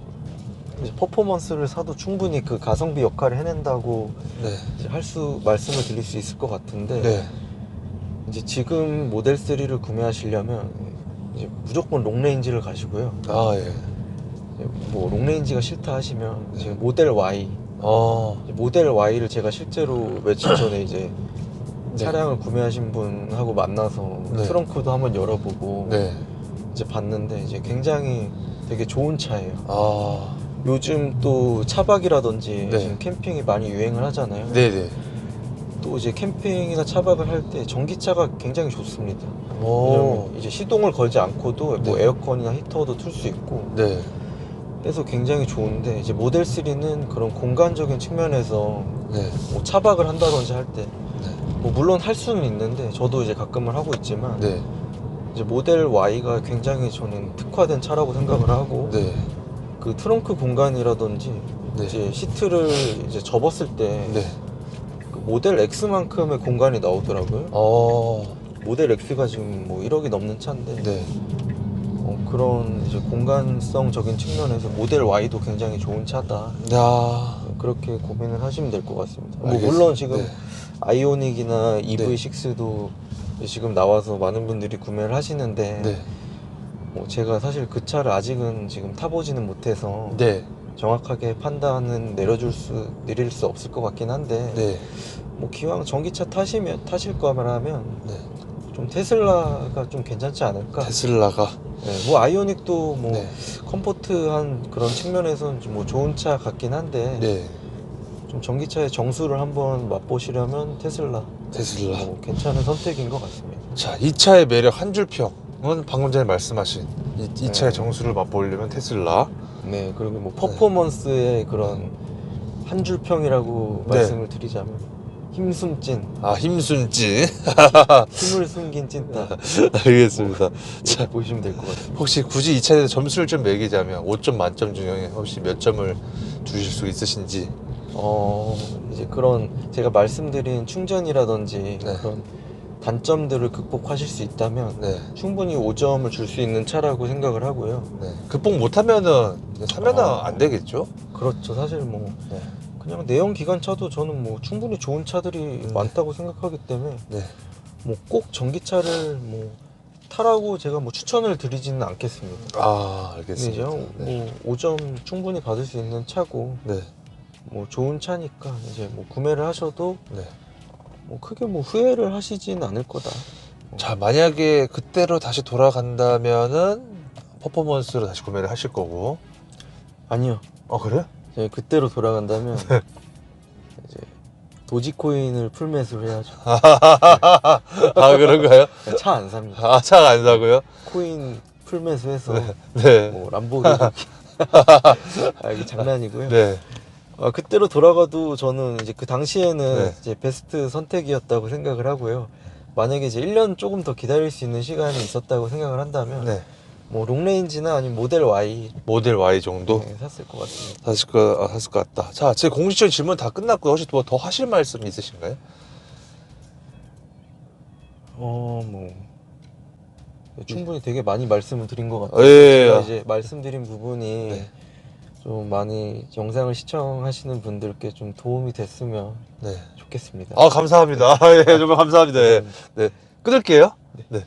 이제 퍼포먼스를 사도 충분히 그 가성비 역할을 해낸다고 네. 이제 말씀을 드릴 수 있을 것 같은데 네. 이제 지금 모델 3를 구매하시려면 이제 무조건 롱레인지를 가시고요. 예. 뭐 롱레인지가 싫다 하시면 지금 모델 Y 모델 Y를 제가 실제로 며칠 전에 이제 네. 차량을 구매하신 분하고 만나서 네. 트렁크도 한번 열어보고 네. 이제 봤는데 이제 굉장히 되게 좋은 차예요. 요즘 또 차박이라든지 네. 지금 캠핑이 많이 유행을 하잖아요. 네네. 또 이제 캠핑이나 차박을 할 때 전기차가 굉장히 좋습니다. 오. 왜냐면 이제 시동을 걸지 않고도 뭐 네. 에어컨이나 히터도 틀 수 있고 네. 그래서 굉장히 좋은데 이제 모델 3는 그런 공간적인 측면에서 네. 뭐 차박을 한다든지 할 때 네. 뭐 물론 할 수는 있는데 저도 이제 가끔은 하고 있지만 네. 이제 모델 Y가 굉장히 저는 특화된 차라고 생각을 하고 네. 그 트렁크 공간이라든지 네. 이제 시트를 이제 접었을 때 네. 그 모델 X만큼의 공간이 나오더라고요. 모델 X가 지금 뭐 1억이 넘는 차인데 네. 그런 이제 공간성적인 측면에서 모델 Y도 굉장히 좋은 차다. 야. 그렇게 고민을 하시면 될 것 같습니다. 뭐 알겠습니다. 물론 지금 네. 아이오닉이나 EV6도 지금 나와서 많은 분들이 구매를 하시는데 네. 제가 사실 그 차를 아직은 지금 타보지는 못해서 네. 정확하게 판단은 내릴 수 없을 것 같긴 한데 네. 뭐 기왕 전기차 타실 거라면 네. 좀 테슬라가 좀 괜찮지 않을까. 테슬라가. 네, 뭐 아이오닉도 뭐 네. 컴포트한 그런 측면에서는 좀 뭐 좋은 차 같긴 한데 네. 좀 전기차의 정수를 한번 맛보시려면 테슬라 뭐 괜찮은 선택인 것 같습니다. 자, 이 차의 매력 한 줄평은 방금 전에 말씀하신 이 차의 네. 정수를 맛보려면 테슬라. 네, 그리고 뭐 퍼포먼스의 그런 한 줄평이라고 말씀을 드리자면 힘숨찐, 힘순지. 힘을 숨긴 찐따 알겠습니다. 이렇게 보시면 될 것 같습니다. 혹시 굳이 이 차에 대해서 점수를 좀 매기자면 5점 만점 중에 혹시 몇 점을 주실 수 있으신지? 이제 그런 제가 말씀드린 충전이라든지 네. 그런 단점들을 극복하실 수 있다면 네. 충분히 5점을 줄 수 있는 차라고 생각을 하고요. 네. 극복 못하면은 사면은 안 되겠죠? 그렇죠. 사실 뭐 네. 그냥 내연 기관차도 저는 뭐 충분히 좋은 차들이 많다고 생각하기 때문에 네. 뭐 꼭 전기차를 뭐 타라고 제가 뭐 추천을 드리지는 않겠습니다. 알겠습니다. 이제 네. 뭐 5점 충분히 받을 수 있는 차고 네. 뭐 좋은 차니까 이제 뭐 구매를 하셔도 네. 뭐 크게 뭐 후회를 하시진 않을 거다. 자, 만약에 그때로 다시 돌아간다면은 퍼포먼스로 다시 구매를 하실 거고. 아니요. 그래? 이제 그때로 돌아간다면 이제 도지코인을 풀매수를 해야죠. 그런가요? 차 안 삽니다. 차가 안 사고요? 코인 풀매수해서 네. 뭐 람보르기니 이게 장난이고요. 네. 그때로 돌아가도 저는 이제 그 당시에는 네. 이제 베스트 선택이었다고 생각을 하고요. 만약에 이제 1년 조금 더 기다릴 수 있는 시간이 있었다고 생각을 한다면 네. 뭐 롱레인지나 아니면 모델 Y 모델 Y 정도? 네, 샀을 것 같습니다. 샀을 것 같다. 자, 제 공식적인 질문 다 끝났고요. 혹시 뭐 더 하실 말씀 있으신가요? 뭐 충분히 되게 많이 말씀을 드린 것 같아요. 예. 제가 이제 말씀드린 부분이 네. 좀 많이 영상을 시청하시는 분들께 좀 도움이 됐으면 네. 좋겠습니다. 감사합니다. 예, 정말 감사합니다. 예. 네. 끊을게요. 네.